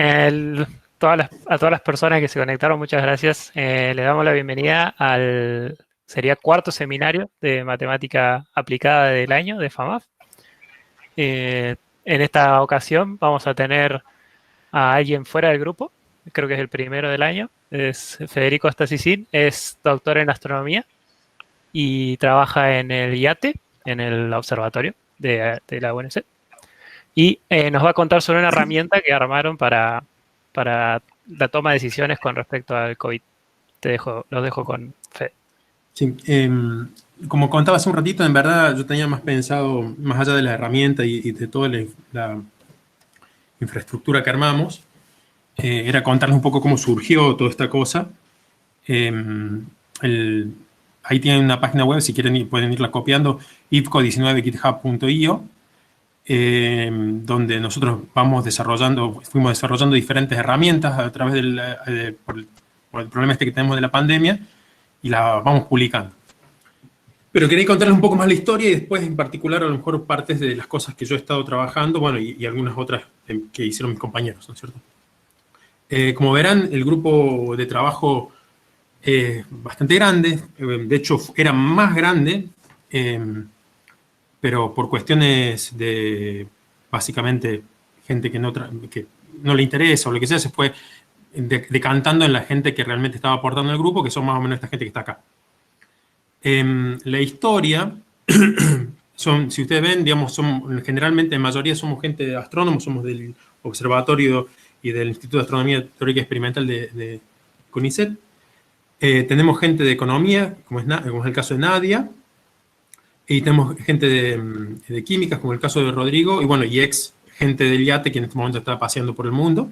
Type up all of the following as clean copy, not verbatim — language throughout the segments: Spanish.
El- a todas las personas que se conectaron, muchas gracias. Le damos la bienvenida sería cuarto seminario de matemática aplicada del año de FAMAF. En esta ocasión vamos a tener a alguien fuera del grupo, creo que es el primero del año, es Federico Astasicín, es doctor en astronomía y trabaja en el IATE, en el observatorio de la UNC. Y nos va a contar sobre una herramienta que armaron para la toma de decisiones con respecto al COVID. Los dejo con Fede. Sí, como contaba hace un ratito, en verdad yo tenía más pensado, más allá de la herramienta y de toda la infraestructura que armamos, era contarles un poco cómo surgió toda esta cosa. Eh, el- Ahí tienen una página web, si quieren pueden irla copiando, ifco19github.io, donde nosotros fuimos desarrollando diferentes herramientas a través por el problema este que tenemos de la pandemia y las vamos publicando. Pero quería contarles un poco más la historia y después, en particular, a lo mejor partes de las cosas que yo he estado trabajando, bueno, y algunas otras que hicieron mis compañeros, ¿no es cierto? Como verán, el grupo de trabajo es bastante grande, de hecho era más grande, pero por cuestiones de, básicamente, gente que no le interesa o lo que sea, se fue decantando en la gente que realmente estaba aportando al grupo, que son más o menos esta gente que está acá. La historia, si ustedes ven, digamos, generalmente en mayoría somos gente de astrónomos, somos del observatorio y del Instituto de Astronomía Teórica Experimental de CONICET. Tenemos gente de economía, como es el caso de Nadia, y tenemos gente de químicas, como el caso de Rodrigo, y bueno, y ex gente del IATE, que en este momento está paseando por el mundo.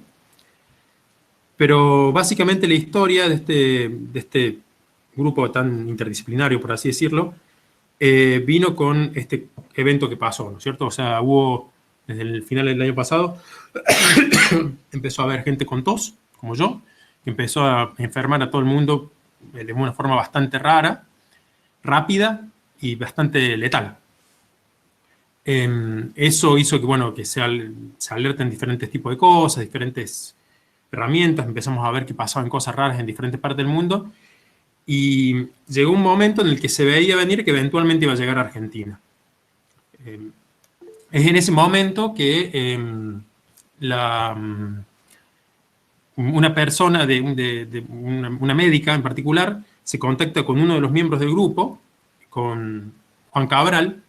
Pero básicamente la historia de este grupo tan interdisciplinario, por así decirlo, vino con este evento que pasó, ¿no es cierto? O sea, desde el final del año pasado, empezó a haber gente con tos, como yo, que empezó a enfermar a todo el mundo de una forma bastante rara, rápida y bastante letal. Eso hizo que, bueno, que se alerten diferentes tipos de cosas, diferentes herramientas, empezamos a ver que pasaban cosas raras en diferentes partes del mundo, y llegó un momento en el que se veía venir que eventualmente iba a llegar a Argentina. Es en ese momento que una persona, una médica en particular, se contacta con uno de los miembros del grupo, con Juan Cabral,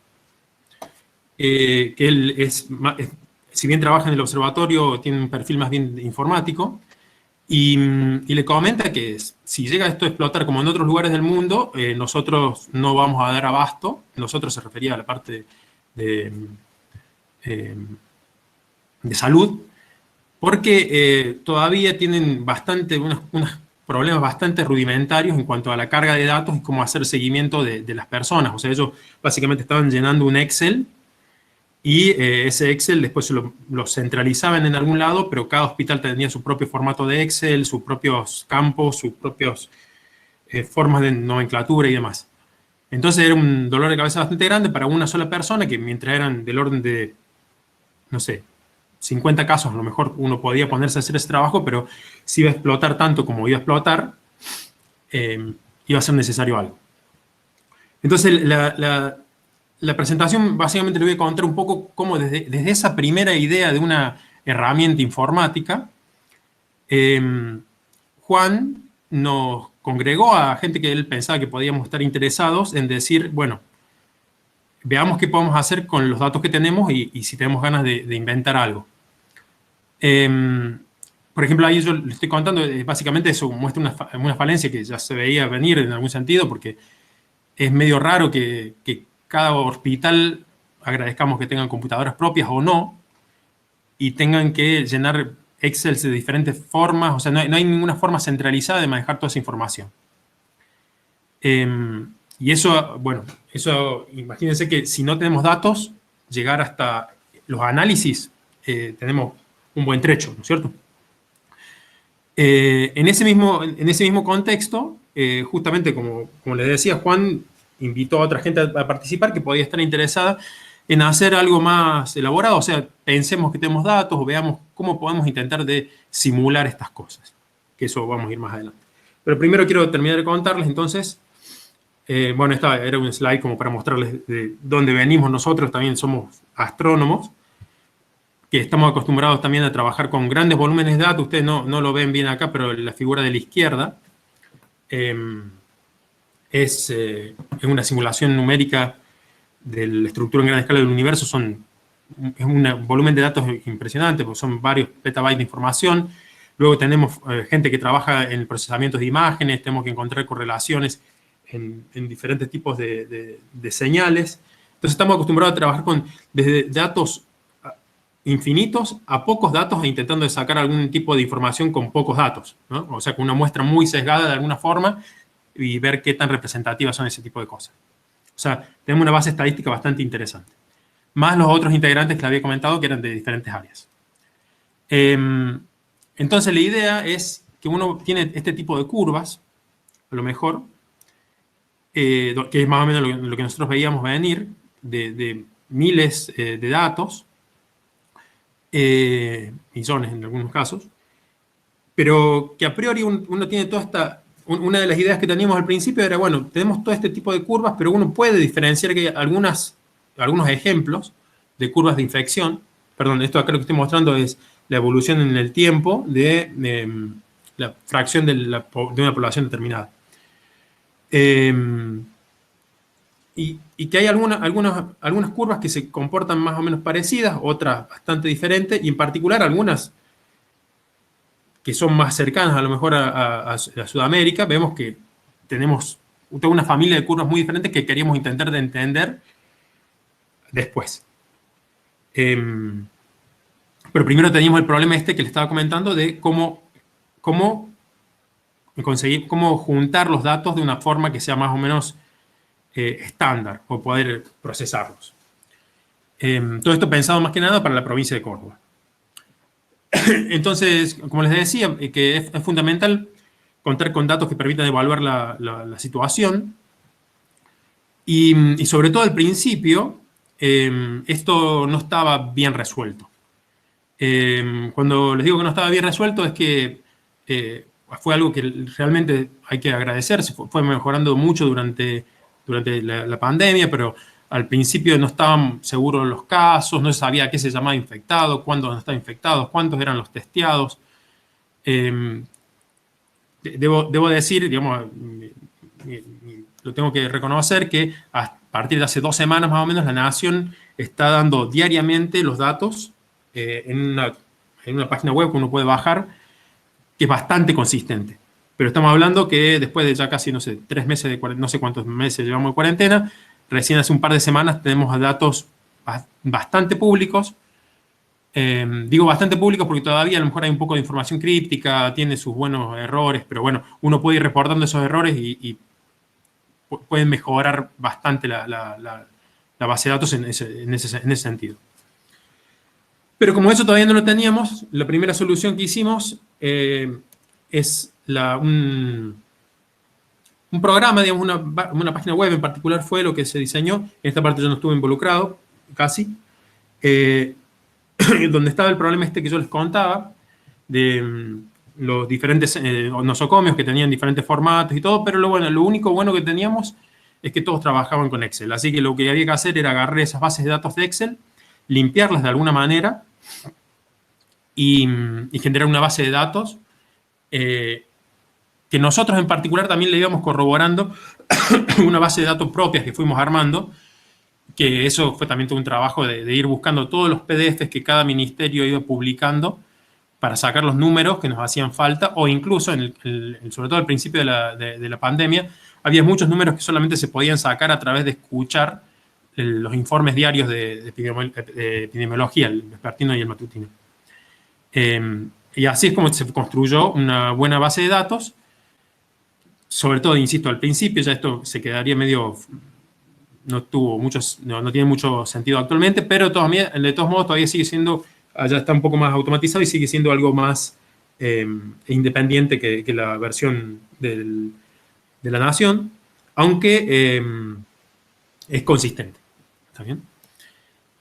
que él si bien trabaja en el observatorio, tiene un perfil más bien informático, y le comenta que si llega esto a explotar como en otros lugares del mundo, nosotros no vamos a dar abasto. Nosotros se refería a la parte de, eh, de salud, porque todavía tienen unos problemas bastante rudimentarios en cuanto a la carga de datos y cómo hacer seguimiento de las personas. O sea, ellos básicamente estaban llenando un Excel y ese Excel después lo centralizaban en algún lado, pero cada hospital tenía su propio formato de Excel, sus propios campos, sus propias formas de nomenclatura y demás. Entonces era un dolor de cabeza bastante grande para una sola persona, que mientras eran del orden de, no sé, 50 casos, a lo mejor uno podía ponerse a hacer ese trabajo, pero si iba a explotar tanto como iba a explotar, iba a ser necesario algo. Entonces, la presentación básicamente le voy a contar un poco cómo desde esa primera idea de una herramienta informática, Juan nos congregó a gente que él pensaba que podíamos estar interesados en decir, bueno, veamos qué podemos hacer con los datos que tenemos y si tenemos ganas de inventar algo. Por ejemplo, ahí yo le estoy contando, básicamente eso muestra una falencia que ya se veía venir en algún sentido, porque es medio raro que cada hospital, agradezcamos que tengan computadoras propias o no, y tengan que llenar Excel de diferentes formas. O sea, no hay ninguna forma centralizada de manejar toda esa información. Y eso, bueno, imagínense que si no tenemos datos, llegar hasta los análisis, tenemos un buen trecho, ¿no es cierto? En ese mismo contexto, justamente como les decía, Juan invitó a otra gente a participar que podía estar interesada en hacer algo más elaborado, o sea, pensemos que tenemos datos o veamos cómo podemos intentar de simular estas cosas, que eso vamos a ir más adelante. Pero primero quiero terminar de contarles, entonces, bueno, esta era un slide como para mostrarles de dónde venimos nosotros, también somos astrónomos, que estamos acostumbrados también a trabajar con grandes volúmenes de datos, ustedes no lo ven bien acá, pero la figura de la izquierda es una simulación numérica de la estructura en gran escala del universo, es un volumen de datos impresionante, porque son varios petabytes de información. Luego tenemos gente que trabaja en procesamientos de imágenes, tenemos que encontrar correlaciones en diferentes tipos de señales. Entonces estamos acostumbrados a trabajar desde datos infinitos a pocos datos e intentando sacar algún tipo de información con pocos datos, ¿no? O sea, con una muestra muy sesgada de alguna forma y ver qué tan representativas son ese tipo de cosas. O sea, tenemos una base estadística bastante interesante. Más los otros integrantes que le había comentado que eran de diferentes áreas. Entonces la idea es que uno tiene este tipo de curvas, a lo mejor, que es más o menos lo que nosotros veíamos venir, de miles de datos, millones en algunos casos, pero que a priori uno tiene toda esta... Una de las ideas que teníamos al principio era, bueno, tenemos todo este tipo de curvas, pero uno puede diferenciar que hay algunos ejemplos de curvas de infección. Perdón, esto acá lo que estoy mostrando es la evolución en el tiempo de la fracción de una población determinada. Y que hay algunas curvas que se comportan más o menos parecidas, otras bastante diferentes, y en particular algunas que son más cercanas a lo mejor a Sudamérica, vemos que tenemos toda una familia de curvas muy diferentes que queríamos intentar de entender después. Pero primero teníamos el problema que le estaba comentando de cómo juntar los datos de una forma que sea más o menos estándar o poder procesarlos. Todo esto pensado más que nada para la provincia de Córdoba. Entonces, como les decía, que es fundamental contar con datos que permitan evaluar la situación y sobre todo al principio esto no estaba bien resuelto. Cuando les digo que no estaba bien resuelto es que fue algo que realmente hay que agradecer, fue mejorando mucho durante la pandemia, pero al principio no estaban seguros los casos, no se sabía qué se llamaba infectado, cuándo no estaba infectado, cuántos eran los testeados. Debo decir, digamos, lo tengo que reconocer, que a partir de hace 2 semanas más o menos la Nación está dando diariamente los datos en una página web que uno puede bajar, que es bastante consistente. Pero estamos hablando que después de ya casi, no sé, 3 meses, no sé cuántos meses llevamos de cuarentena, recién hace un par de semanas tenemos datos bastante públicos. Digo bastante públicos porque todavía a lo mejor hay un poco de información críptica, tiene sus buenos errores, pero bueno, uno puede ir reportando esos errores y pueden mejorar bastante la base de datos en ese sentido. Pero como eso todavía no lo teníamos, la primera solución que hicimos es un programa, digamos, una página web en particular fue lo que se diseñó. En esta parte yo no estuve involucrado, casi. Donde estaba el problema que yo les contaba, de los diferentes nosocomios que tenían diferentes formatos y todo, pero lo único bueno que teníamos es que todos trabajaban con Excel. Así que lo que había que hacer era agarrar esas bases de datos de Excel, limpiarlas de alguna manera y generar una base de datos que nosotros en particular también le íbamos corroborando una base de datos propias que fuimos armando, que eso fue también todo un trabajo de ir buscando todos los PDFs que cada ministerio iba publicando para sacar los números que nos hacían falta, o incluso, sobre todo al principio de la pandemia, había muchos números que solamente se podían sacar a través de escuchar los informes diarios de epidemiología, el vespertino y el matutino. Y así es como se construyó una buena base de datos. Sobre todo, insisto, al principio ya esto se quedaría medio... no tiene mucho sentido actualmente, pero de todos modos todavía sigue siendo, ya está un poco más automatizado y sigue siendo algo más independiente que la versión de la Nación, aunque es consistente. ¿Está bien?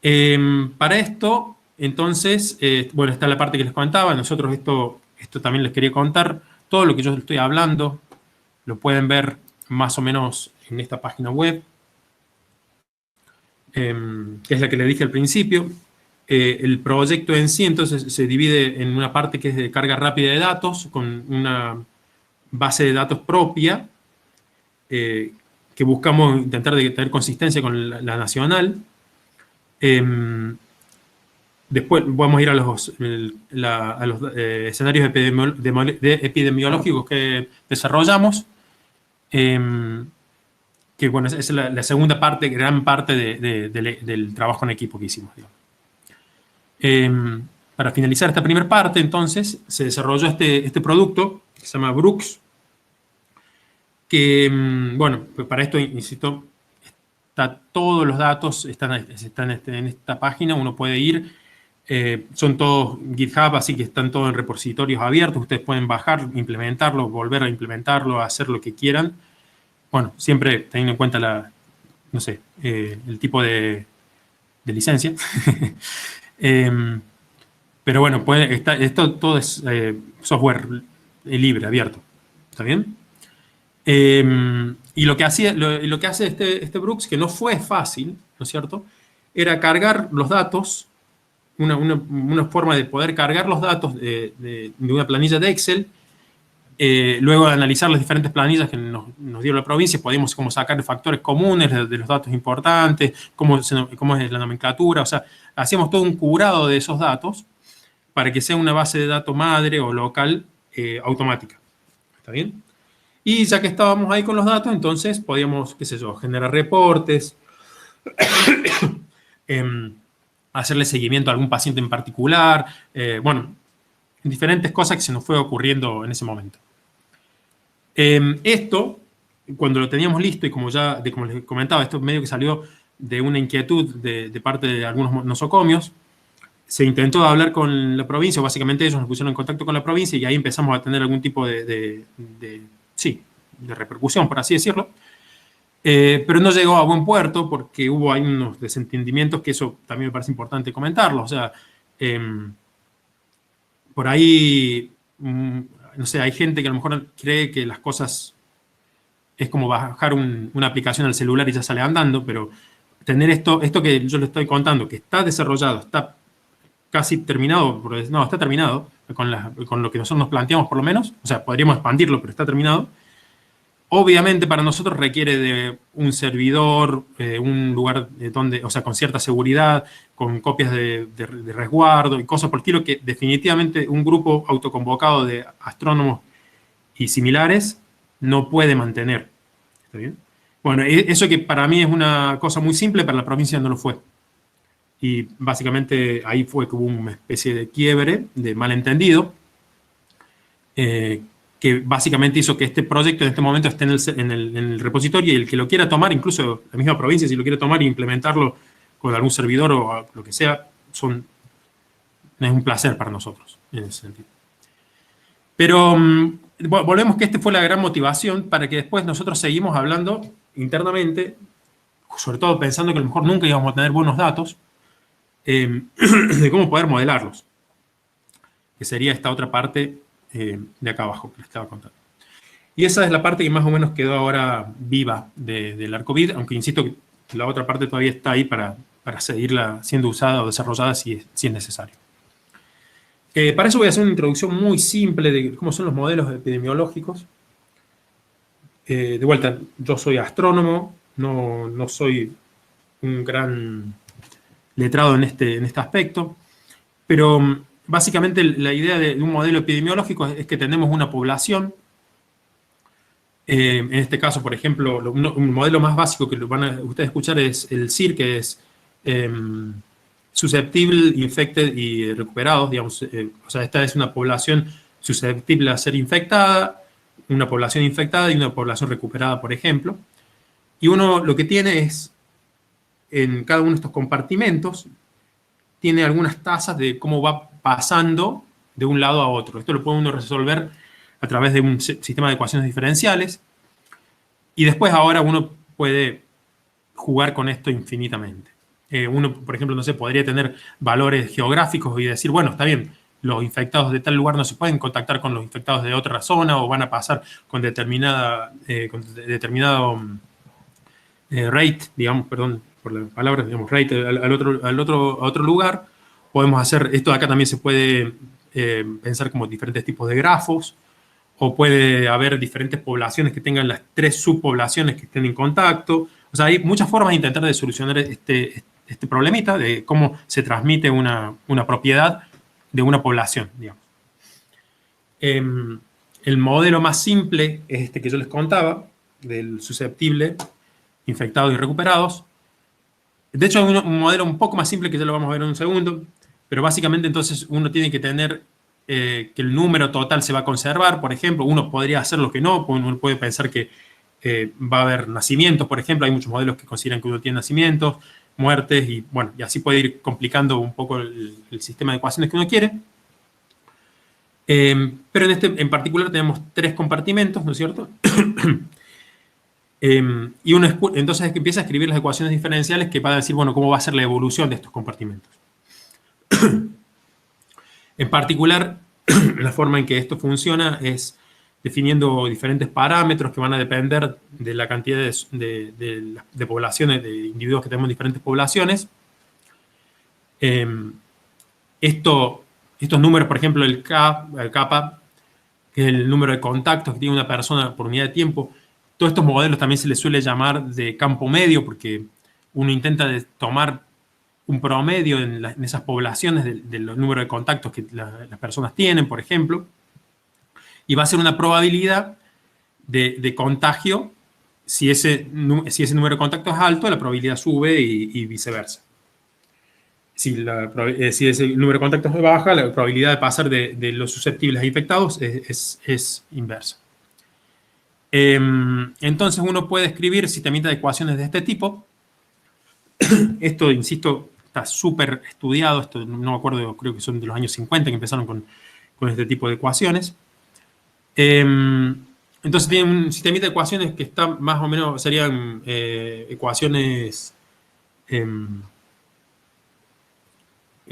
Para esto, entonces, bueno, está la parte que les contaba. Nosotros esto también les quería contar. Todo lo que yo estoy hablando lo pueden ver más o menos en esta página web, que es la que les dije al principio. El proyecto en sí, entonces, se divide en una parte que es de carga rápida de datos, con una base de datos propia, que buscamos intentar tener consistencia con la nacional. Después vamos a ir a los escenarios epidemiológicos que desarrollamos, que bueno, es la segunda parte, gran parte del trabajo en equipo que hicimos, digamos. Para finalizar esta primera parte, entonces, se desarrolló este producto que se llama Brooks, que, bueno, pues para esto, insisto, todos los datos están en esta página, uno puede ir, son todos GitHub, así que están todos en repositorios abiertos, ustedes pueden bajar, implementarlo, volver a implementarlo, hacer lo que quieran. Bueno, siempre teniendo en cuenta no sé, el tipo de licencia. Pero bueno, esto todo es software libre, abierto. ¿Está bien? Y lo que hace este Brooks, que no fue fácil, ¿no es cierto?, era cargar los datos, una forma de poder cargar los datos de una planilla de Excel. Luego de analizar las diferentes planillas que nos dio la provincia, podíamos como sacar factores comunes de los datos importantes, cómo es la nomenclatura, o sea, hacíamos todo un curado de esos datos para que sea una base de datos madre o local automática. ¿Está bien? Y ya que estábamos ahí con los datos, entonces podíamos, qué sé yo, generar reportes, hacerle seguimiento a algún paciente en particular, bueno, diferentes cosas que se nos fue ocurriendo en ese momento. Esto, cuando lo teníamos listo, y como les comentaba, esto medio que salió de una inquietud de parte de algunos nosocomios, se intentó hablar con la provincia, básicamente ellos nos pusieron en contacto con la provincia y ahí empezamos a tener algún tipo de repercusión, por así decirlo. Pero no llegó a buen puerto porque hubo ahí unos desentendimientos, que eso también me parece importante comentarlo. O sea, por ahí, no sé, hay gente que a lo mejor cree que las cosas es como bajar una aplicación al celular y ya sale andando, pero tener esto que yo les estoy contando, que está desarrollado, está casi terminado, no, está terminado, con lo que nosotros nos planteamos por lo menos, o sea, podríamos expandirlo, pero está terminado. Obviamente para nosotros requiere de un servidor, un lugar donde, o sea, con cierta seguridad, con copias de resguardo y cosas por el estilo, que definitivamente un grupo autoconvocado de astrónomos y similares no puede mantener. ¿Está bien? Bueno, eso que para mí es una cosa muy simple, para la provincia no lo fue. Y básicamente ahí fue que hubo una especie de quiebre, de malentendido, que básicamente hizo que este proyecto en este momento esté en el repositorio, y el que lo quiera tomar, incluso la misma provincia, si lo quiere tomar e implementarlo con algún servidor o lo que sea, es un placer para nosotros en ese sentido. Pero volvemos que esta fue la gran motivación para que después nosotros seguimos hablando internamente, sobre todo pensando que a lo mejor nunca íbamos a tener buenos datos, de cómo poder modelarlos, que sería esta otra parte de acá abajo que les estaba contando. Y esa es la parte que más o menos quedó ahora viva del ARCOVID, aunque insisto que la otra parte todavía está ahí para seguirla siendo usada o desarrollada si es necesario. Para eso voy a hacer una introducción muy simple de cómo son los modelos epidemiológicos. De vuelta, yo soy astrónomo, no soy un gran letrado en este aspecto, pero básicamente la idea de un modelo epidemiológico es que tenemos una población. En este caso, por ejemplo, un modelo más básico que van a ustedes escuchar es el SIR, que es susceptible, infected y recuperados, digamos. O sea, esta es una población susceptible a ser infectada, una población infectada y una población recuperada, por ejemplo. Y uno lo que tiene es, en cada uno de estos compartimentos, tiene algunas tasas de cómo va pasando de un lado a otro. Esto lo puede uno resolver a través de un sistema de ecuaciones diferenciales. Y después ahora uno puede jugar con esto infinitamente. Uno, por ejemplo, no sé, podría tener valores geográficos y decir, bueno, está bien, los infectados de tal lugar no se pueden contactar con los infectados de otra zona o van a pasar con determinado rate, digamos, perdón por la palabra, digamos, rate a otro lugar. Podemos hacer, esto de acá también se puede pensar como diferentes tipos de grafos, o puede haber diferentes poblaciones que tengan las 3 subpoblaciones que estén en contacto. O sea, hay muchas formas de intentar de solucionar este problemita de cómo se transmite una propiedad de una población, digamos. El modelo más simple es este que yo les contaba, del susceptible, infectados y recuperados. De hecho, hay un modelo un poco más simple que ya lo vamos a ver en un segundo, pero básicamente entonces uno tiene que tener que el número total se va a conservar. Por ejemplo, uno podría hacer lo que no, uno puede pensar que va a haber nacimientos, por ejemplo. Hay muchos modelos que consideran que uno tiene nacimientos, muertes, y bueno, y así puede ir complicando un poco el sistema de ecuaciones que uno quiere. Pero en particular tenemos 3 compartimentos, ¿no es cierto? Y uno entonces empieza a escribir las ecuaciones diferenciales que van a decir, bueno, cómo va a ser la evolución de estos compartimentos. En particular, la forma en que esto funciona es definiendo diferentes parámetros que van a depender de la cantidad de poblaciones, de individuos que tenemos en diferentes poblaciones. Estos números, por ejemplo, el kappa, que es el número de contactos que tiene una persona por unidad de tiempo, todos estos modelos también se les suele llamar de campo medio, porque uno intenta tomar un promedio en esas poblaciones del número de contactos que las personas tienen, por ejemplo, y va a ser una probabilidad de contagio. Si ese número de contactos es alto, la probabilidad sube y viceversa. Si ese número de contactos es baja, la probabilidad de pasar de los susceptibles a infectados es inversa. Entonces uno puede escribir sistemitas de ecuaciones de este tipo. Esto, insisto, está súper estudiado. Esto no me acuerdo, creo que son de los años 50 que empezaron con este tipo de ecuaciones. Entonces tiene un sistemita de ecuaciones que está más o menos, serían ecuaciones,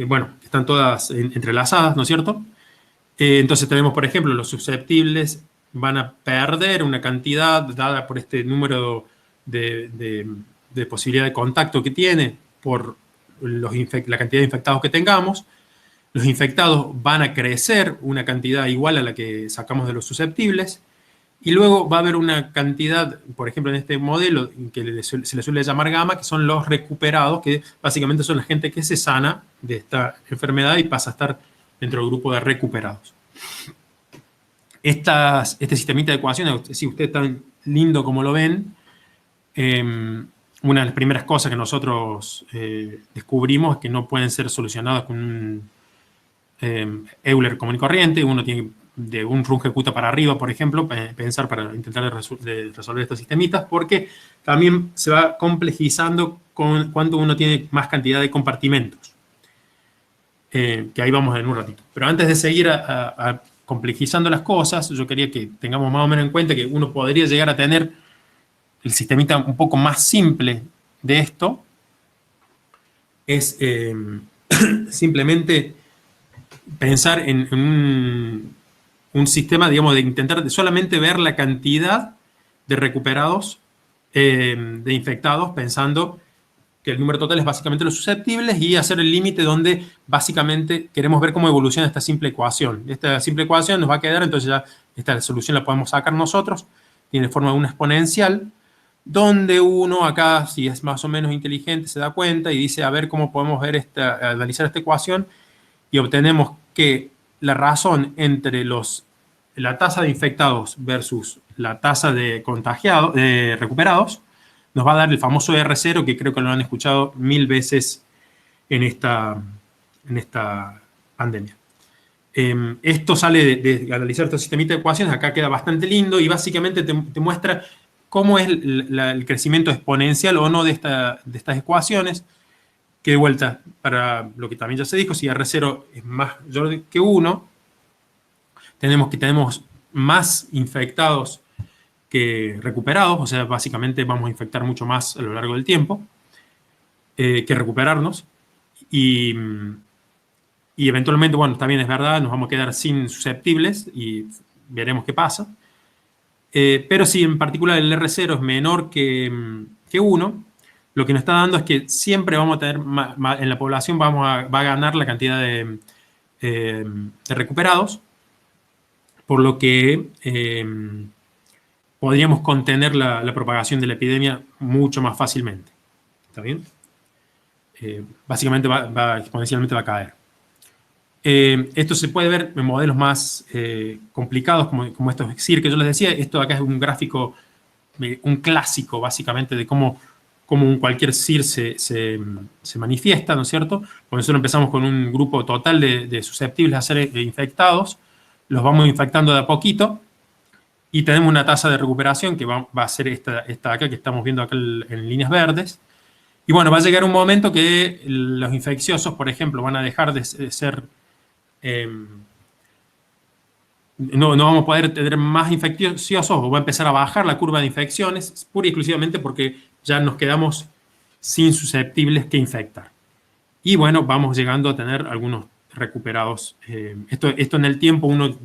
bueno, están todas entrelazadas, ¿no es cierto? Entonces tenemos, por ejemplo, los susceptibles van a perder una cantidad dada por este número de posibilidad de contacto que tiene por la cantidad de infectados que tengamos. Los infectados van a crecer una cantidad igual a la que sacamos de los susceptibles. Y luego va a haber una cantidad, por ejemplo, en este modelo, que se le suele llamar gamma, que son los recuperados, que básicamente son la gente que se sana de esta enfermedad y pasa a estar dentro del grupo de recuperados. Este sistemita de ecuaciones, si ustedes tan lindo como lo ven, una de las primeras cosas que nosotros descubrimos es que no pueden ser solucionadas con un Euler común y corriente. Uno tiene de un Runge-Kutta para arriba, por ejemplo, pensar para intentar resolver estos sistemitas, porque también se va complejizando cuando uno tiene más cantidad de compartimentos. Que ahí vamos en un ratito. Pero antes de seguir complejizando las cosas, yo quería que tengamos más o menos en cuenta que uno podría llegar a tener el sistemita un poco más simple de esto. Es simplemente pensar en un sistema, digamos, de intentar solamente ver la cantidad de recuperados, de infectados, pensando que el número total es básicamente los susceptibles, y hacer el límite donde básicamente queremos ver cómo evoluciona esta simple ecuación. Esta simple ecuación nos va a quedar, entonces ya esta solución la podemos sacar nosotros. Tiene forma de una exponencial, donde uno acá, si es más o menos inteligente, se da cuenta y dice, a ver cómo podemos ver analizar esta ecuación, y obtenemos que la razón entre la tasa de infectados versus la tasa de recuperados nos va a dar el famoso R0, que creo que lo han escuchado 1000 veces en esta pandemia. Esto sale de analizar este sistemita de ecuaciones. Acá queda bastante lindo y básicamente te muestra cómo es el crecimiento exponencial o no de estas ecuaciones. Que de vuelta, para lo que también ya se dijo, si R0 es mayor que 1, tenemos más infectados que recuperados, o sea, básicamente vamos a infectar mucho más a lo largo del tiempo. que recuperarnos. Y, y eventualmente, bueno, también es verdad, nos vamos a quedar sin susceptibles y veremos qué pasa. Pero si en particular el R0 es menor que 1, lo que nos está dando es que siempre vamos a tener, en la población va a ganar la cantidad de recuperados, por lo que podríamos contener la propagación de la epidemia mucho más fácilmente. ¿Está bien? Básicamente exponencialmente va a caer. Esto se puede ver en modelos más complicados, como estos XIR que yo les decía. Esto de acá es un gráfico, un clásico, básicamente, de cómo cualquier SIR se manifiesta, ¿no es cierto? Cuando nosotros empezamos con un grupo total de susceptibles a ser infectados, los vamos infectando de a poquito, y tenemos una tasa de recuperación que va a ser esta acá, que estamos viendo acá en líneas verdes. Y bueno, va a llegar un momento que los infecciosos, por ejemplo, van a dejar de ser... no vamos a poder tener más infecciosos, o va a empezar a bajar la curva de infecciones, pura y exclusivamente porque ya nos quedamos sin susceptibles que infectar. Y bueno, vamos llegando a tener algunos recuperados. Esto en el tiempo uno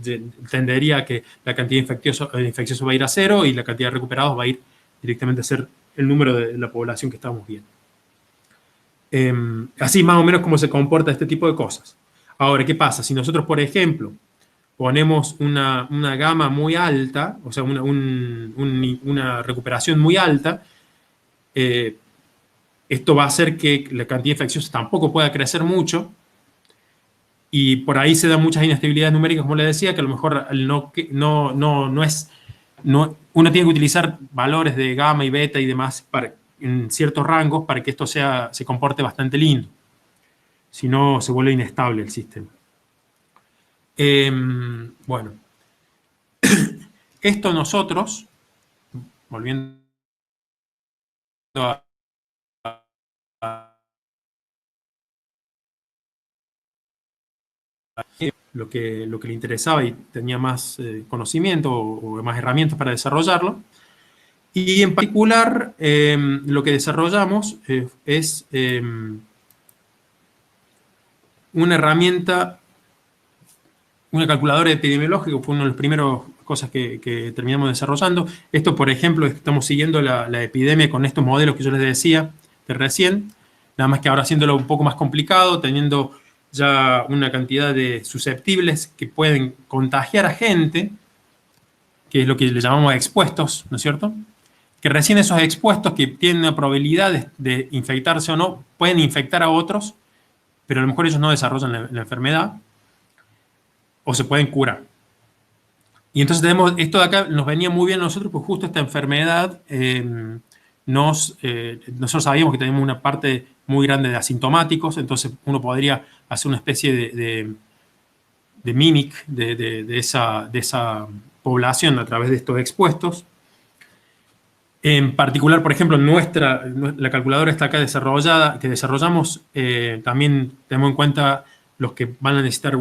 tendería a que la cantidad de infecciosos va a ir a 0 y la cantidad de recuperados va a ir directamente a ser el número de la población que estamos viendo. Así más o menos como se comporta este tipo de cosas. Ahora, ¿qué pasa? Si nosotros, por ejemplo, ponemos una gama muy alta, o sea, una recuperación muy alta, esto va a hacer que la cantidad de infecciosos tampoco pueda crecer mucho, y por ahí se dan muchas inestabilidades numéricas, como les decía, que a lo mejor uno tiene que utilizar valores de gamma y beta y demás en ciertos rangos para que esto se comporte bastante lindo. Si no, se vuelve inestable el sistema. Bueno, esto nosotros, volviendo a lo que le interesaba y tenía más conocimiento o más herramientas para desarrollarlo. Y en particular, lo que desarrollamos es una herramienta, una calculadora epidemiológica, fue una de las primeras cosas que terminamos desarrollando. Esto, por ejemplo, estamos siguiendo la epidemia con estos modelos que yo les decía de recién, nada más que ahora haciéndolo un poco más complicado, teniendo ya una cantidad de susceptibles que pueden contagiar a gente, que es lo que le llamamos expuestos, ¿no es cierto? Que recién esos expuestos que tienen una probabilidad de infectarse o no, pueden infectar a otros, pero a lo mejor ellos no desarrollan la enfermedad, o se pueden curar. Y entonces tenemos, esto de acá nos venía muy bien a nosotros, pues justo esta enfermedad, nosotros sabíamos que teníamos una parte muy grande de asintomáticos, entonces uno podría hacer una especie de mimic de esa población a través de estos expuestos. En particular, por ejemplo, la calculadora está acá desarrollada, que desarrollamos, también tenemos en cuenta los que van a necesitar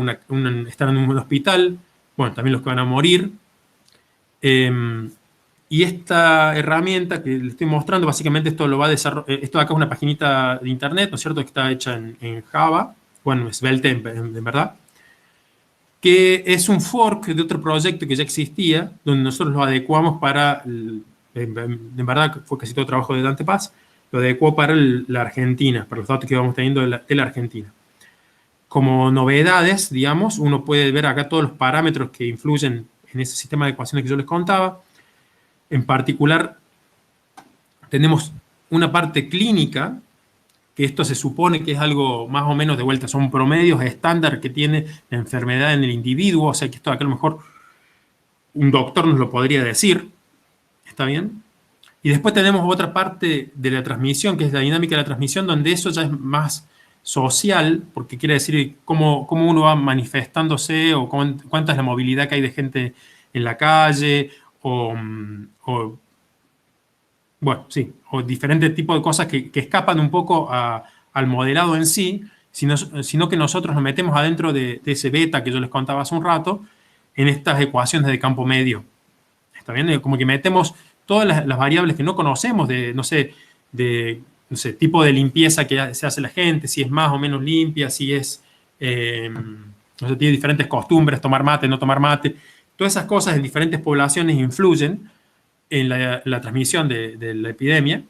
estar en un hospital, bueno, también los que van a morir. Y esta herramienta que le estoy mostrando, básicamente esto lo va a desarrollar. Esto de acá es una paginita de internet, ¿no es cierto?, que está hecha en Java, bueno, Svelte en verdad, que es un fork de otro proyecto que ya existía, donde nosotros lo adecuamos para, en verdad fue casi todo trabajo de Dante Paz, lo adecuó para la Argentina, para los datos que vamos teniendo de la Argentina. Como novedades, digamos, uno puede ver acá todos los parámetros que influyen en ese sistema de ecuaciones que yo les contaba. En particular, tenemos una parte clínica, que esto se supone que es algo más o menos de vuelta, son promedios estándar que tiene la enfermedad en el individuo, o sea que esto acá a lo mejor un doctor nos lo podría decir, ¿está bien? Y después tenemos otra parte de la transmisión, que es la dinámica de la transmisión, donde eso ya es más social, porque quiere decir cómo uno va manifestándose, o cuánta es la movilidad que hay de gente en la calle, bueno, sí, o diferentes tipos de cosas que escapan un poco al modelado en sí, sino que nosotros nos metemos adentro de ese beta que yo les contaba hace un rato, en estas ecuaciones de campo medio. ¿Está bien? Como que metemos todas las variables que no conocemos, no sé, de no sé, tipo de limpieza que se hace la gente, si es más o menos limpia, si es, no sé, tiene diferentes costumbres, tomar mate, no tomar mate. Todas esas cosas en diferentes poblaciones influyen en la transmisión de la epidemia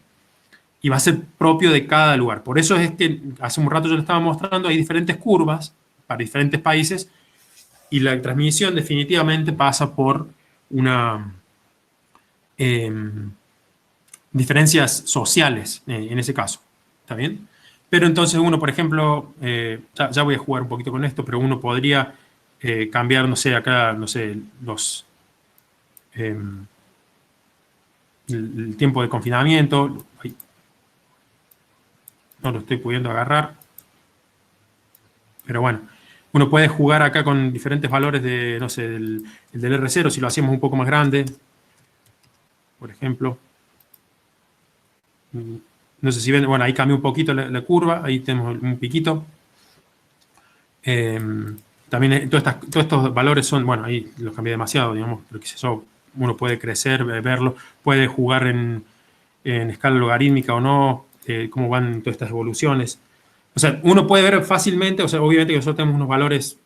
y va a ser propio de cada lugar. Por eso es que hace un rato yo le estaba mostrando, hay diferentes curvas para diferentes países y la transmisión definitivamente pasa por una eh, diferencias sociales en ese caso. ¿Está bien? Pero entonces uno, por ejemplo, ya voy a jugar un poquito con esto, pero uno podría cambiar, no sé, acá, no sé, eh, el tiempo de confinamiento. Ay, no lo estoy pudiendo agarrar. Pero bueno, uno puede jugar acá con diferentes valores de, no sé, el del R0, si lo hacemos un poco más grande, por ejemplo. No sé si ven, bueno, ahí cambió un poquito la curva, ahí tenemos un piquito. Eh, también todos estos valores son, bueno, ahí los cambié demasiado, digamos, pero que eso uno puede crecer, verlo, puede jugar en escala logarítmica o no, cómo van todas estas evoluciones. O sea, uno puede ver fácilmente, o sea, obviamente que nosotros tenemos unos valores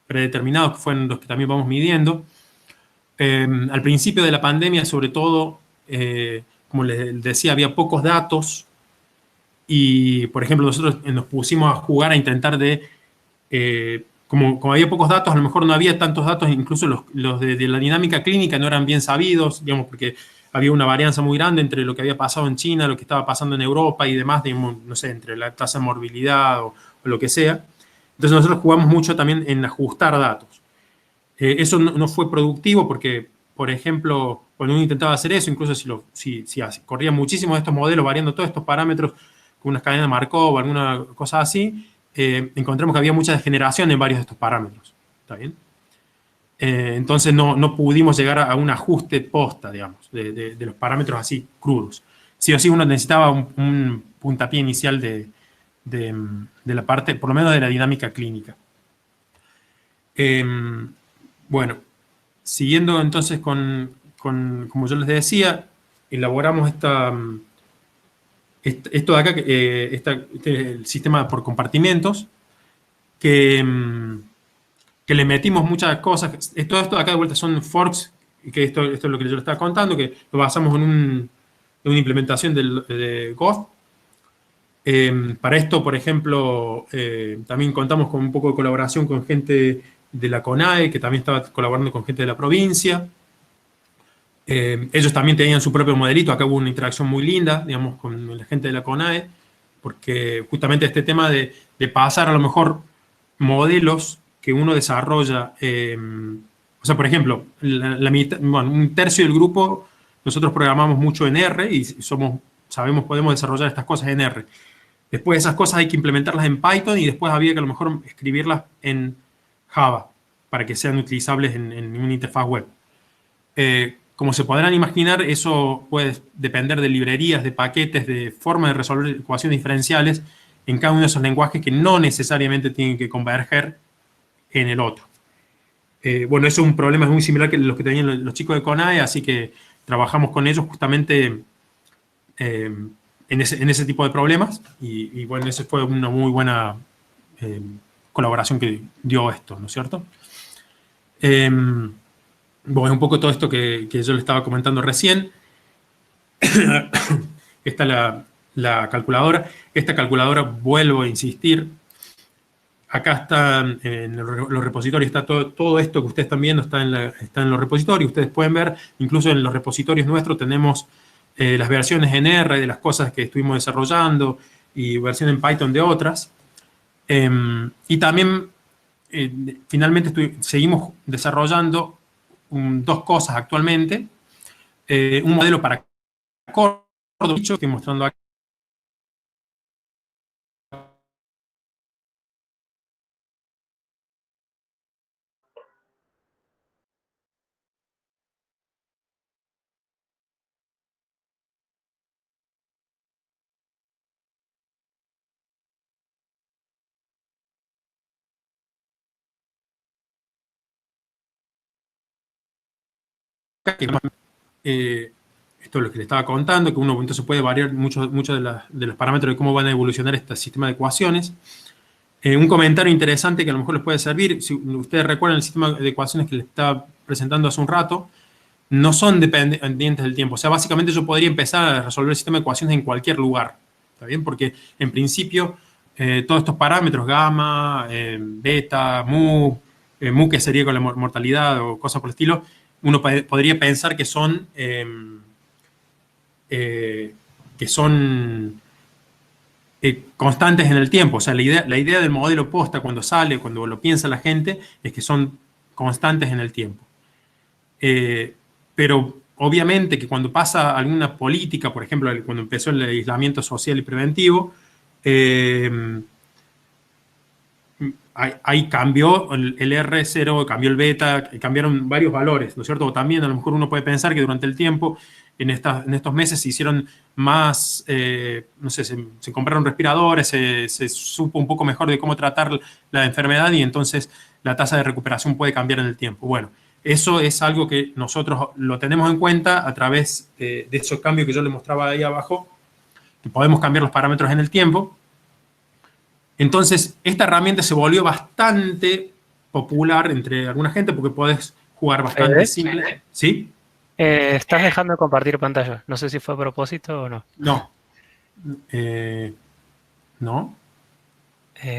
predeterminados que fueron los que también vamos midiendo. Al principio de la pandemia, sobre todo, como les decía, había pocos datos y, por ejemplo, nosotros nos pusimos a jugar a intentar como había pocos datos, a lo mejor no había tantos datos, incluso los de la dinámica clínica no eran bien sabidos, digamos, porque había una varianza muy grande entre lo que había pasado en China, lo que estaba pasando en Europa y demás, digamos, no sé, entre la tasa de morbilidad o lo que sea. Entonces nosotros jugamos mucho también en ajustar datos. Eso no fue productivo porque, por ejemplo, cuando uno intentaba hacer eso, incluso si corría muchísimo de estos modelos, variando todos estos parámetros con unas cadenas de Markov o alguna cosa así, encontramos que había mucha degeneración en varios de estos parámetros. ¿Está bien? Entonces no pudimos llegar a un ajuste posta, digamos, de los parámetros así crudos. Sí o sí uno necesitaba un puntapié inicial de la parte, por lo menos de la dinámica clínica. Bueno, siguiendo entonces como yo les decía, elaboramos esto de acá, el sistema por compartimentos, que, que le metimos muchas cosas. Todo esto de acá de vuelta son forks, que esto es lo que yo les estaba contando, que lo basamos en una implementación de Go. Para esto, por ejemplo, también contamos con un poco de colaboración con gente de la CONAE, que también estaba colaborando con gente de la provincia. Ellos también tenían su propio modelito, acá hubo una interacción muy linda, digamos, con la gente de la CONAE, porque justamente este tema de pasar a lo mejor modelos que uno desarrolla, o sea, por ejemplo, bueno, un tercio del grupo, nosotros programamos mucho en R y podemos desarrollar estas cosas en R. Después esas cosas hay que implementarlas en Python y después había que a lo mejor escribirlas en Java para que sean utilizables en una interfaz web. Como se podrán imaginar, eso puede depender de librerías, de paquetes, de formas de resolver ecuaciones diferenciales en cada uno de esos lenguajes que no necesariamente tienen que converger en el otro. Bueno, eso es un problema muy similar que los que tenían los chicos de CONAE, así que trabajamos con ellos justamente en ese tipo de problemas y bueno, esa fue una muy buena colaboración que dio esto, ¿no es cierto? Bueno, un poco todo esto que yo le estaba comentando recién. Esta es la calculadora. Esta calculadora, vuelvo a insistir, acá están en los repositorios, está todo esto que ustedes están viendo, está en los repositorios. Ustedes pueden ver, incluso en los repositorios nuestros tenemos las versiones en R de las cosas que estuvimos desarrollando y versión en Python de otras. Y también, finalmente, seguimos desarrollando dos cosas actualmente. Un modelo para Córdoba, estoy mostrando aquí. Eh, esto es lo que le estaba contando, que uno entonces puede variar mucho de los parámetros de cómo van a evolucionar este sistema de ecuaciones. Un comentario interesante que a lo mejor les puede servir, si ustedes recuerdan el sistema de ecuaciones que les estaba presentando hace un rato, no son dependientes del tiempo. O sea, básicamente yo podría empezar a resolver el sistema de ecuaciones en cualquier lugar. ¿Está bien? Porque en principio todos estos parámetros, gamma, beta, mu que sería con la mortalidad o cosas por el estilo, uno podría pensar que son constantes en el tiempo. O sea, la idea del modelo posta cuando sale, cuando lo piensa la gente, es que son constantes en el tiempo. Pero obviamente que cuando pasa alguna política, por ejemplo, cuando empezó el aislamiento social y preventivo, ahí cambió el R0, cambió el beta, cambiaron varios valores, ¿no es cierto? O también a lo mejor uno puede pensar que durante el tiempo, en estos meses se hicieron más, no sé, se compraron respiradores, se supo un poco mejor de cómo tratar la enfermedad y entonces la tasa de recuperación puede cambiar en el tiempo. Bueno, eso es algo que nosotros lo tenemos en cuenta a través de esos cambios que yo les mostraba ahí abajo, que podemos cambiar los parámetros en el tiempo. Entonces, esta herramienta se volvió bastante popular entre alguna gente porque podés jugar bastante simple. ¿Sí? Estás dejando de compartir pantalla. No sé si fue a propósito o no. No. ¿No?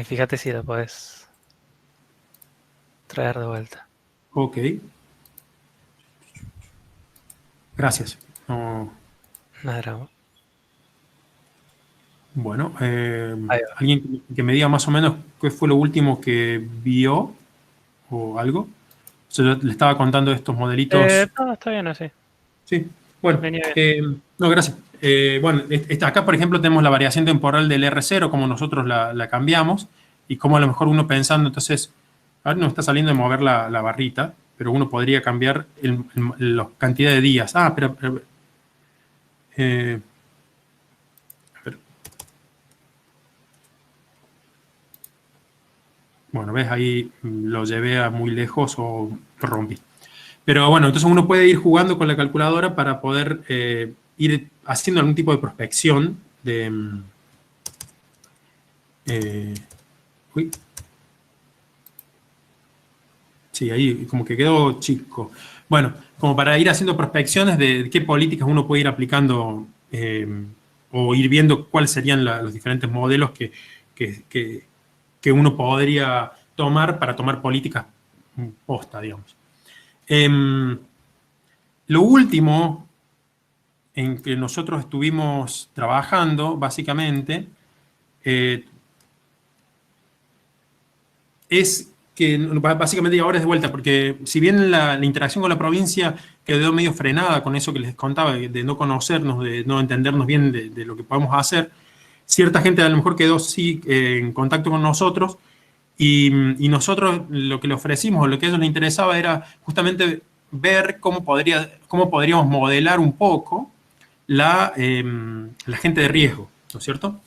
Fíjate si lo puedes traer de vuelta. Ok. Gracias. No. Nada drama. Bueno, alguien que me diga más o menos qué fue lo último que vio o algo. O sea, yo le estaba contando estos modelitos. No, está bien así. Sí, bueno. No, gracias. Bueno, acá, por ejemplo, tenemos la variación temporal del R0, como nosotros la cambiamos, y como a lo mejor uno pensando, entonces, ahora no está saliendo de mover la barrita, pero uno podría cambiar la cantidad de días. Pero bueno, ves, ahí lo llevé a muy lejos o rompí. Pero bueno, entonces uno puede ir jugando con la calculadora para poder ir haciendo algún tipo de prospección de... uy. Sí, ahí como que quedó chico. Bueno, como para ir haciendo prospecciones de qué políticas uno puede ir aplicando o ir viendo cuáles serían los diferentes modelos que uno podría tomar para tomar políticas posta, digamos. Lo último en que nosotros estuvimos trabajando, básicamente, es que básicamente ahora es de vuelta, porque si bien la interacción con la provincia quedó medio frenada con eso que les contaba, de no conocernos, de no entendernos bien de lo que podemos hacer, cierta gente a lo mejor quedó sí en contacto con nosotros y nosotros lo que le ofrecimos o lo que a ellos les interesaba era justamente ver cómo podríamos modelar un poco la gente de riesgo, ¿no es cierto?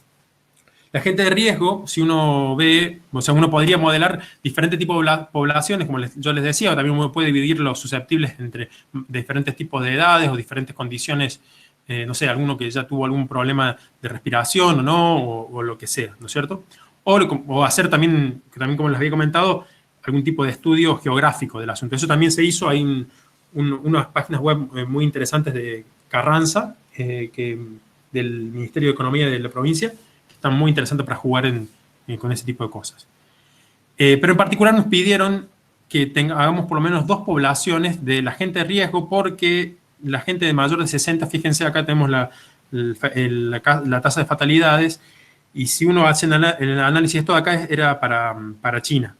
La gente de riesgo, si uno ve, o sea, uno podría modelar diferentes tipos de poblaciones, como yo les decía, o también uno puede dividir los susceptibles entre diferentes tipos de edades o diferentes condiciones, no sé, alguno que ya tuvo algún problema de respiración o no, o lo que sea, ¿no es cierto? O hacer también como les había comentado, algún tipo de estudio geográfico del asunto. Eso también se hizo, hay unas páginas web muy interesantes de Carranza, del Ministerio de Economía de la provincia, están muy interesantes para jugar con ese tipo de cosas. Pero en particular nos pidieron que hagamos por lo menos 2 poblaciones de la gente de riesgo, porque la gente de mayor de 60, fíjense, acá tenemos la tasa de fatalidades, y si uno hace el análisis, esto de acá era para China.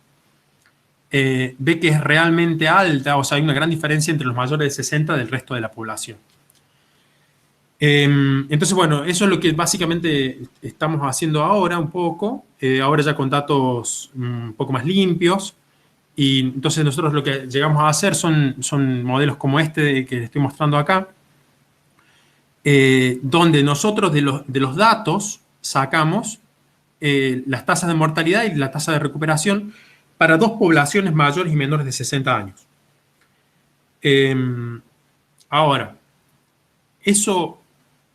Ve que es realmente alta, o sea, hay una gran diferencia entre los mayores de 60 del resto de la población. Entonces, bueno, eso es lo que básicamente estamos haciendo ahora un poco, ahora ya con datos un poco más limpios, y entonces nosotros lo que llegamos a hacer son modelos como este que les estoy mostrando acá, donde nosotros de los datos sacamos las tasas de mortalidad y la tasa de recuperación para 2 poblaciones mayores y menores de 60 años. Ahora, eso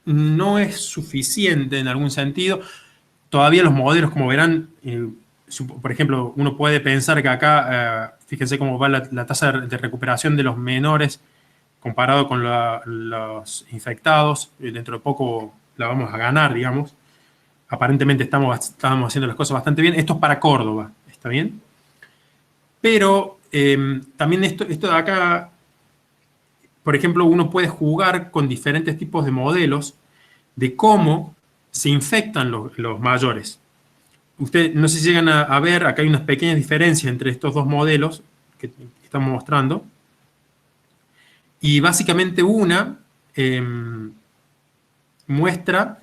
no es suficiente en algún sentido. Todavía los modelos, como verán, por ejemplo, uno puede pensar que acá, fíjense cómo va la tasa de recuperación de los menores comparado con los infectados. Dentro de poco la vamos a ganar, digamos. Aparentemente estamos haciendo las cosas bastante bien. Esto es para Córdoba, ¿está bien? Pero también esto de acá, por ejemplo, uno puede jugar con diferentes tipos de modelos de cómo se infectan los mayores. Ustedes no sé si llegan a ver, acá hay unas pequeñas diferencias entre estos dos modelos que estamos mostrando. Y básicamente una muestra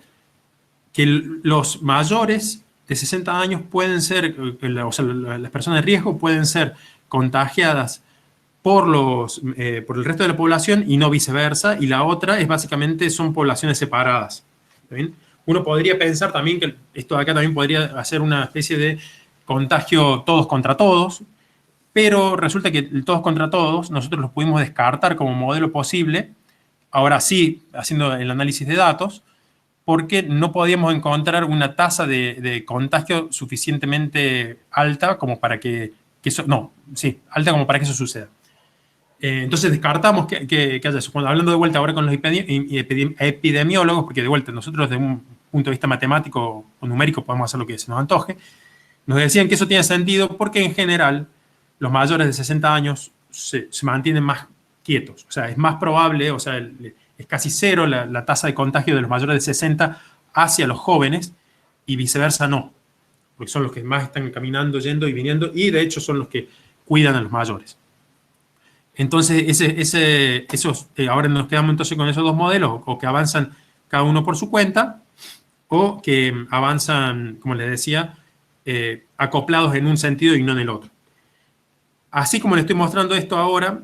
que los mayores de 60 años pueden ser, o sea, las personas de riesgo pueden ser contagiadas por el resto de la población y no viceversa. Y la otra es básicamente son poblaciones separadas. ¿Está bien? Uno podría pensar también que esto de acá también podría hacer una especie de contagio todos contra todos, pero resulta que el todos contra todos nosotros los pudimos descartar como modelo posible, ahora sí, haciendo el análisis de datos, porque no podíamos encontrar una tasa de contagio suficientemente alta como para que eso, no, sí, alta como para que eso suceda. Entonces descartamos que haya eso. Hablando de vuelta ahora con los epidemiólogos, porque de vuelta nosotros desde un punto de vista matemático o numérico podemos hacer lo que se nos antoje, nos decían que eso tiene sentido porque en general los mayores de 60 años se mantienen más quietos. O sea, es más probable, o sea, es casi cero la tasa de contagio de los mayores de 60 hacia los jóvenes y viceversa no, porque son los que más están caminando, yendo y viniendo y de hecho son los que cuidan a los mayores. Entonces, ahora nos quedamos entonces con esos dos modelos, o que avanzan cada uno por su cuenta, o que avanzan, como les decía, acoplados en un sentido y no en el otro. Así como les estoy mostrando esto ahora,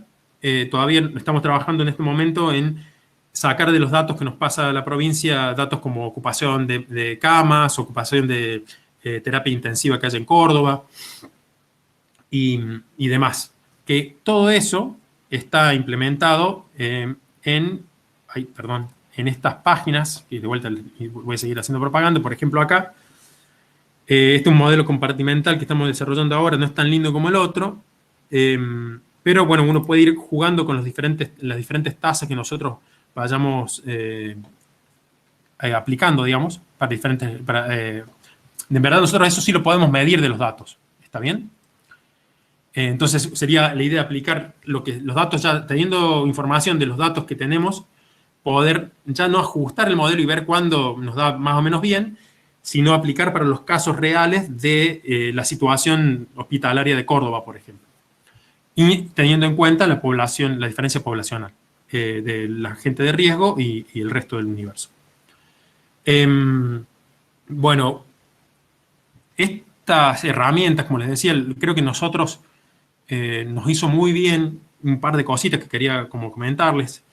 todavía estamos trabajando en este momento en sacar de los datos que nos pasa la provincia, datos como ocupación de camas, ocupación de terapia intensiva que hay en Córdoba y demás. Que todo eso está implementado en estas páginas, y de vuelta voy a seguir haciendo propaganda, por ejemplo acá, este es un modelo compartimental que estamos desarrollando ahora, no es tan lindo como el otro, pero bueno, uno puede ir jugando con las diferentes tasas que nosotros vayamos aplicando, digamos, para diferentes... de verdad nosotros eso sí lo podemos medir de los datos, ¿está bien? Entonces sería la idea de aplicar los datos, ya teniendo información de los datos que tenemos, poder ya no ajustar el modelo y ver cuándo nos da más o menos bien, sino aplicar para los casos reales de la situación hospitalaria de Córdoba, por ejemplo. Y teniendo en cuenta la población, la diferencia poblacional de la gente de riesgo y el resto del universo. Bueno, estas herramientas, como les decía, creo que nosotros nos hizo muy bien un par de cositas que quería como comentarles.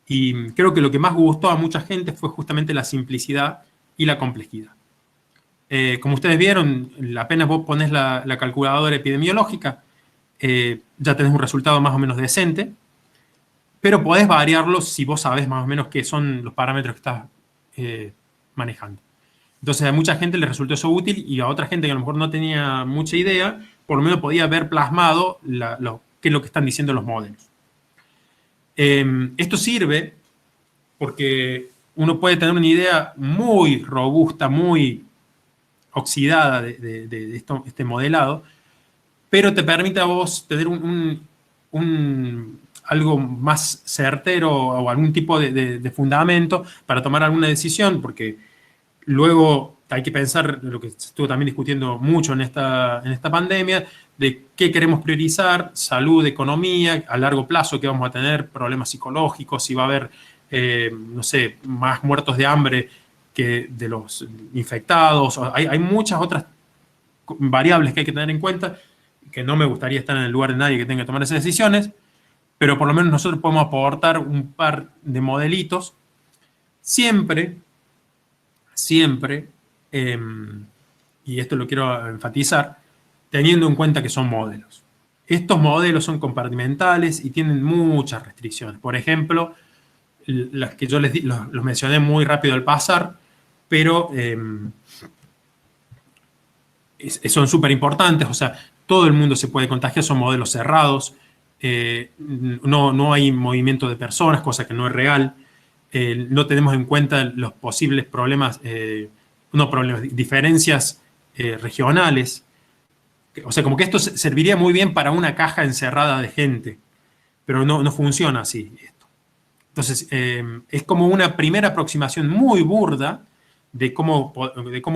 Y creo que lo que más gustó a mucha gente fue justamente la simplicidad y la complejidad. Como ustedes vieron, apenas vos pones la calculadora epidemiológica, ya tenés un resultado más o menos decente, pero podés variarlo si vos sabés más o menos qué son los parámetros que estás manejando. Entonces a mucha gente le resultó eso útil y a otra gente que a lo mejor no tenía mucha idea, por lo menos podía ver plasmado qué es lo que están diciendo los modelos. Esto sirve porque uno puede tener una idea muy robusta, muy oxidada de este modelado, pero te permite a vos tener algo más certero o algún tipo de fundamento para tomar alguna decisión, porque luego hay que pensar lo que se estuvo también discutiendo mucho en esta pandemia, de qué queremos priorizar, salud, economía, a largo plazo qué vamos a tener, problemas psicológicos, si va a haber, no sé, más muertos de hambre que de los infectados. Hay muchas otras variables que hay que tener en cuenta, que no me gustaría estar en el lugar de nadie que tenga que tomar esas decisiones, pero por lo menos nosotros podemos aportar un par de modelitos, siempre, y esto lo quiero enfatizar, teniendo en cuenta que son modelos. Estos modelos son compartimentales y tienen muchas restricciones. Por ejemplo, las que yo los mencioné muy rápido al pasar, pero son súper importantes. O sea, todo el mundo se puede contagiar, son modelos cerrados, no hay movimiento de personas, cosa que no es real. No tenemos en cuenta los posibles problemas, diferencias regionales. O sea, como que esto serviría muy bien para una caja encerrada de gente, pero no funciona así esto. Entonces, es como una primera aproximación muy burda de cómo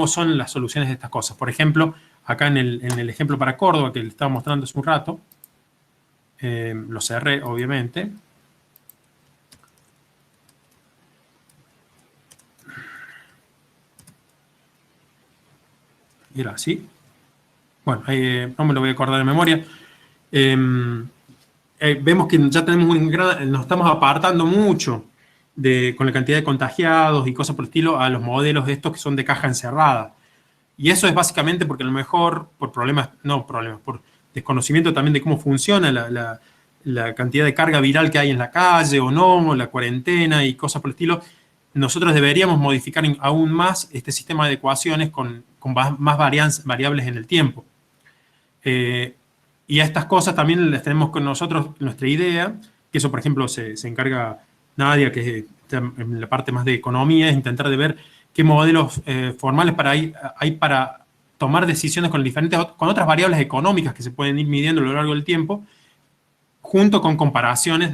son las soluciones de estas cosas. Por ejemplo, acá en el ejemplo para Córdoba, que le estaba mostrando hace un rato, lo cerré, obviamente. Era así. Bueno, no me lo voy a acordar de memoria. Vemos que ya tenemos nos estamos apartando mucho con la cantidad de contagiados y cosas por el estilo a los modelos estos que son de caja encerrada. Y eso es básicamente porque a lo mejor por por desconocimiento también de cómo funciona la cantidad de carga viral que hay en la calle o no, la cuarentena y cosas por el estilo, nosotros deberíamos modificar aún más este sistema de ecuaciones con más variables en el tiempo. Y a estas cosas también les tenemos con nosotros nuestra idea, que eso, por ejemplo, se encarga Nadia, que está en la parte más de economía, es intentar de ver qué modelos formales hay para tomar decisiones con otras variables económicas que se pueden ir midiendo a lo largo del tiempo, junto con comparaciones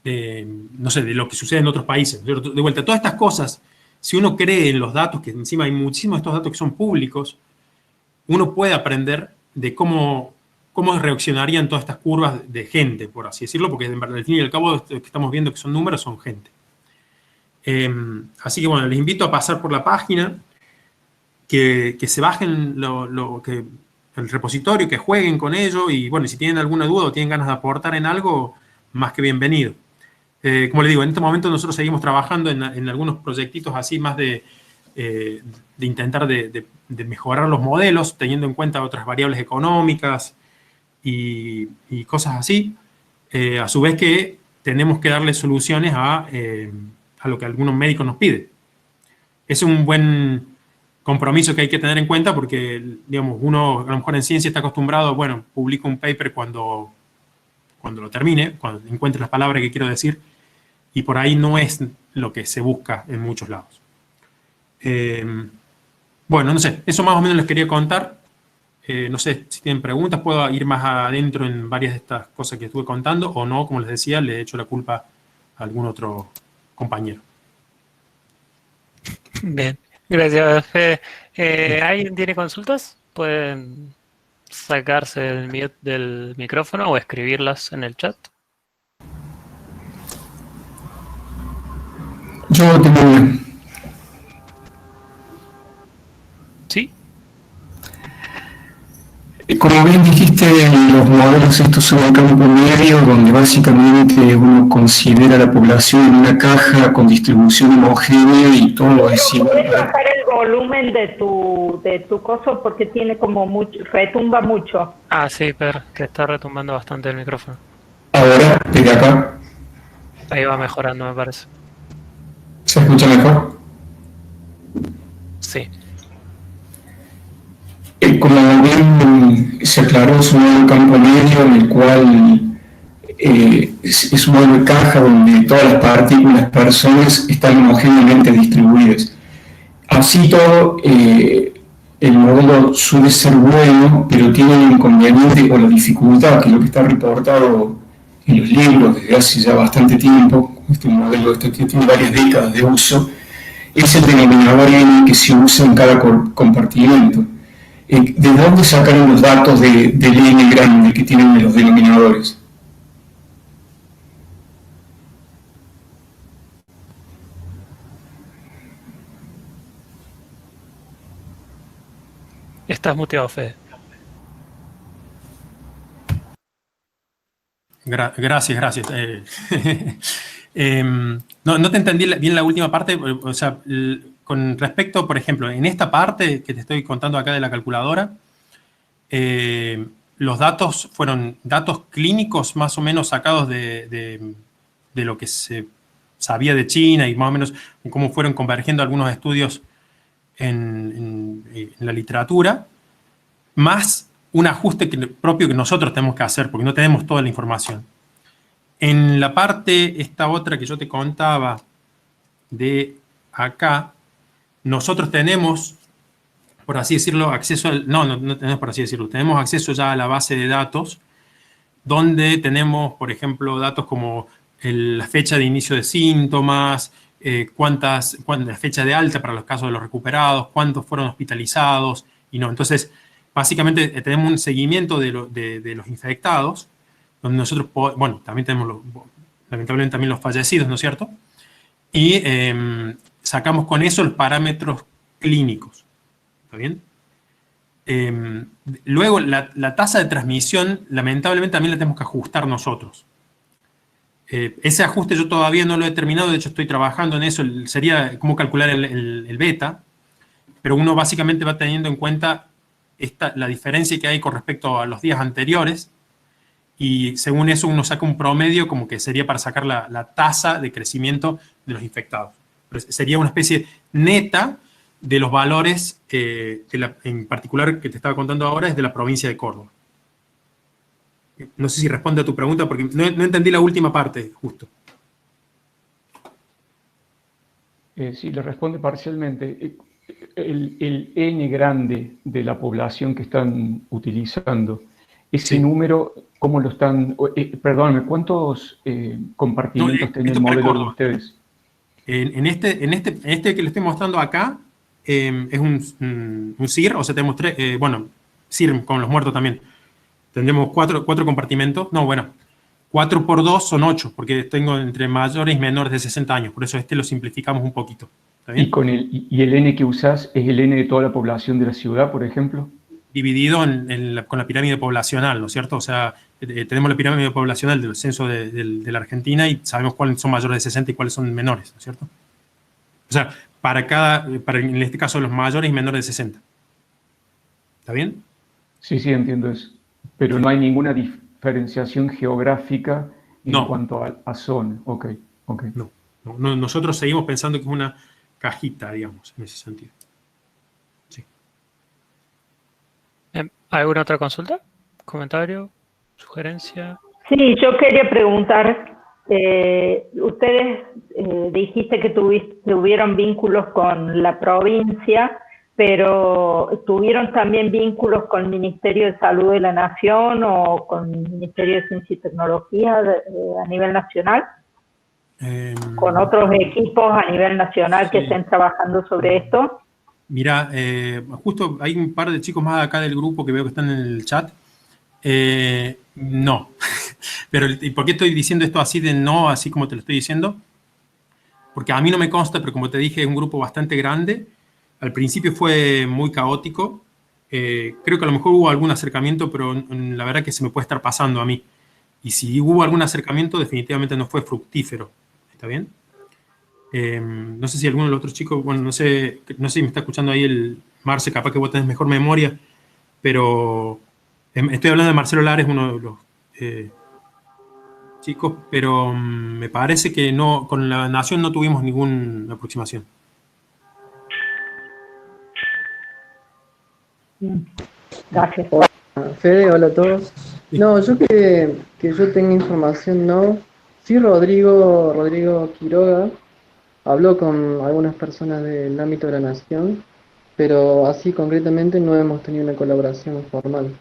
no sé, de lo que sucede en otros países. De vuelta, todas estas cosas, si uno cree en los datos, que encima hay muchísimos de estos datos que son públicos, uno puede aprender de cómo reaccionarían todas estas curvas de gente, por así decirlo, porque al fin y al cabo, esto que estamos viendo que son números, son gente. Así que bueno, les invito a pasar por la página, que se bajen el repositorio, que jueguen con ello, y bueno, si tienen alguna duda o tienen ganas de aportar en algo, más que bienvenido. Como les digo, en este momento nosotros seguimos trabajando en algunos proyectitos así más de intentar de mejorar los modelos, teniendo en cuenta otras variables económicas y cosas así. A su vez que tenemos que darle soluciones a lo que algunos médicos nos piden. Es un buen compromiso que hay que tener en cuenta porque, digamos, uno a lo mejor en ciencia está acostumbrado, bueno, publico un paper cuando lo termine, cuando encuentre las palabras que quiero decir, y por ahí no es lo que se busca en muchos lados. Bueno, no sé, eso más o menos les quería contar. No sé si tienen preguntas, puedo ir más adentro en varias de estas cosas que estuve contando, o no, como les decía, le he hecho la culpa a algún otro compañero. Bien, gracias, Fede. ¿Alguien tiene consultas? Pueden sacarse el mute del micrófono o escribirlas en el chat. Yo tengo una. Sí. Como bien dijiste, los modelos estos son un campo medio donde básicamente uno considera la población en una caja con distribución homogénea y todo es igual. ¿Puedes bajar el volumen de tu coso porque tiene como mucho, retumba mucho? Ah, sí, pero que está retumbando bastante el micrófono. Ahora, desde acá, Ahí va mejorando, me parece. ¿se escucha mejor? Sí. Como bien se aclaró, es un campo medio en el cual es un modelo de caja donde todas las partículas personas están homogéneamente distribuidas. Así todo, el modelo suele ser bueno, pero tiene el inconveniente o la dificultad, que es lo que está reportado en los libros desde hace ya bastante tiempo, este modelo que tiene varias décadas de uso, es el denominador N que se usa en cada compartimento. ¿De dónde sacaron los datos del N grande que tienen los denominadores? Estás muteado, Fede. Gracias. No te entendí bien la última parte. O sea, con respecto, por ejemplo, en esta parte que te estoy contando acá de la calculadora, los datos fueron datos clínicos más o menos sacados de de lo que se sabía de China y más o menos cómo fueron convergiendo algunos estudios en la literatura, más un ajuste propio que nosotros tenemos que hacer, porque no tenemos toda la información. En la parte, esta otra que yo te contaba de acá, nosotros tenemos, por así decirlo, acceso al... No tenemos por así decirlo, tenemos acceso ya a la base de datos, donde tenemos, por ejemplo, datos como la fecha de inicio de síntomas, la fecha de alta para los casos de los recuperados, cuántos fueron hospitalizados y no. Entonces, básicamente tenemos un seguimiento de los infectados, donde nosotros, bueno, también tenemos, lamentablemente, también los fallecidos, ¿no es cierto? Y sacamos con eso los parámetros clínicos. ¿Está bien? Luego, la tasa de transmisión, lamentablemente, también la tenemos que ajustar nosotros. Ese ajuste yo todavía no lo he terminado, de hecho estoy trabajando en eso, sería cómo calcular el beta, pero uno básicamente va teniendo en cuenta la diferencia que hay con respecto a los días anteriores, y según eso uno saca un promedio como que sería para sacar la tasa de crecimiento de los infectados. Pero sería una especie neta de los valores, en particular que te estaba contando ahora, es de la provincia de Córdoba. No sé si responde a tu pregunta, porque no entendí la última parte, justo. Sí, le responde parcialmente. El N grande de la población que están utilizando, ese número, ¿cómo lo están? Perdóname, ¿cuántos compartimentos tiene el modelo de ustedes? En este que le estoy mostrando acá, es un CIR, o sea, tenemos tres, bueno, CIR con los muertos también. Tendremos cuatro compartimentos. No, bueno, 4 por 2 son 8, porque tengo entre mayores y menores de 60 años. Por eso lo simplificamos un poquito. ¿Está bien? ¿Y el N que usás es el N de toda la población de la ciudad, por ejemplo? Dividido con la pirámide poblacional, ¿no es cierto? O sea, tenemos la pirámide poblacional del censo de la Argentina y sabemos cuáles son mayores de 60 y cuáles son menores, ¿no es cierto? O sea, en este caso, los mayores y menores de 60. ¿Está bien? Sí, entiendo eso. Pero no hay ninguna diferenciación geográfica en cuanto a zona. Ok. No, nosotros seguimos pensando que es una cajita, digamos, en ese sentido. Sí. ¿Alguna otra consulta? ¿Comentario? ¿Sugerencia? Sí, yo quería preguntar, ustedes dijiste que tuvieron vínculos con la provincia, pero ¿tuvieron también vínculos con el Ministerio de Salud de la Nación o con el Ministerio de Ciencia y Tecnología a nivel nacional? ¿Con otros equipos a nivel nacional que estén trabajando sobre esto? Mira, justo hay un par de chicos más acá del grupo que veo que están en el chat. No. Pero, ¿y por qué estoy diciendo esto así de no, así como te lo estoy diciendo? Porque a mí no me consta, pero como te dije, es un grupo bastante grande. Al principio fue muy caótico. Creo que a lo mejor hubo algún acercamiento, pero la verdad que se me puede estar pasando a mí. Y si hubo algún acercamiento, definitivamente no fue fructífero. ¿Está bien? No sé si alguno de los otros chicos, bueno, no sé si me está escuchando ahí el Marce, capaz que vos tenés mejor memoria, pero estoy hablando de Marcelo Lares, uno de los chicos, pero me parece que no, con la Nación no tuvimos ninguna aproximación. Gracias. Hola, Fede, hola a todos. No, yo que yo tenga información, no. Sí, Rodrigo Quiroga habló con algunas personas del ámbito de la Nación, pero así concretamente no hemos tenido una colaboración formal.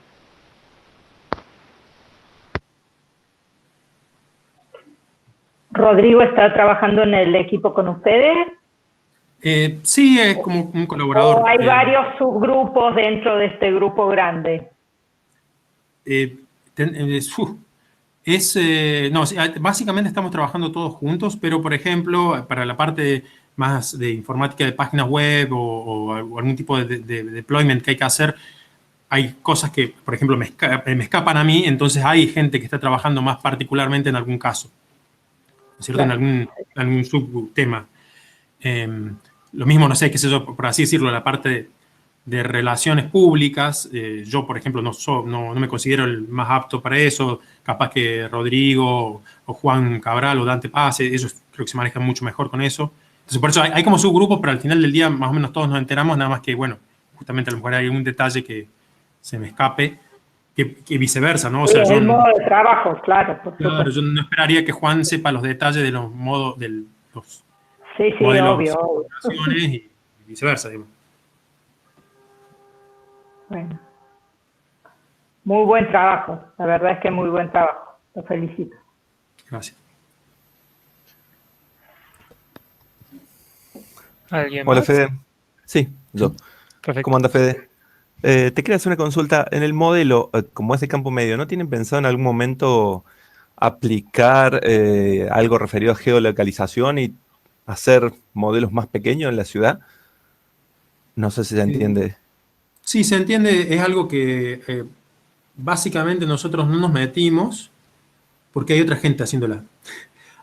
¿Rodrigo está trabajando en el equipo con ustedes? Sí, es como un colaborador. ¿O hay varios subgrupos dentro de este grupo grande? No, básicamente estamos trabajando todos juntos, pero por ejemplo, para la parte más de informática de páginas web o algún tipo de deployment que hay que hacer, hay cosas que, por ejemplo, me escapan a mí, entonces hay gente que está trabajando más particularmente en algún caso, ¿no es cierto? Claro. En algún subtema. Lo mismo, no sé, qué sé yo, por así decirlo, la parte de relaciones públicas. Yo, por ejemplo, no me considero el más apto para eso. Capaz que Rodrigo o Juan Cabral o Dante Paz, ellos creo que se manejan mucho mejor con eso. Entonces, por eso hay como subgrupos, pero al final del día más o menos todos nos enteramos, nada más que, bueno, justamente a lo mejor hay un detalle que se me escape, que viceversa, ¿no? O sea, el modo de trabajo, claro. Claro, yo no esperaría que Juan sepa los detalles de los modos, de los Sí, modelos obvio. de operaciones y viceversa, digamos. Bueno. Muy buen trabajo, la verdad es que muy buen trabajo. Lo felicito. Gracias. ¿Alguien Hola, más? Fede. Sí, yo. Perfecto. ¿Cómo anda, Fede? Te quería hacer una consulta. En el modelo, como es de campo medio, ¿no tienen pensado en algún momento aplicar algo referido a geolocalización y hacer modelos más pequeños en la ciudad? No sé si se entiende. Sí, se entiende, es algo que básicamente nosotros no nos metimos porque hay otra gente haciéndola.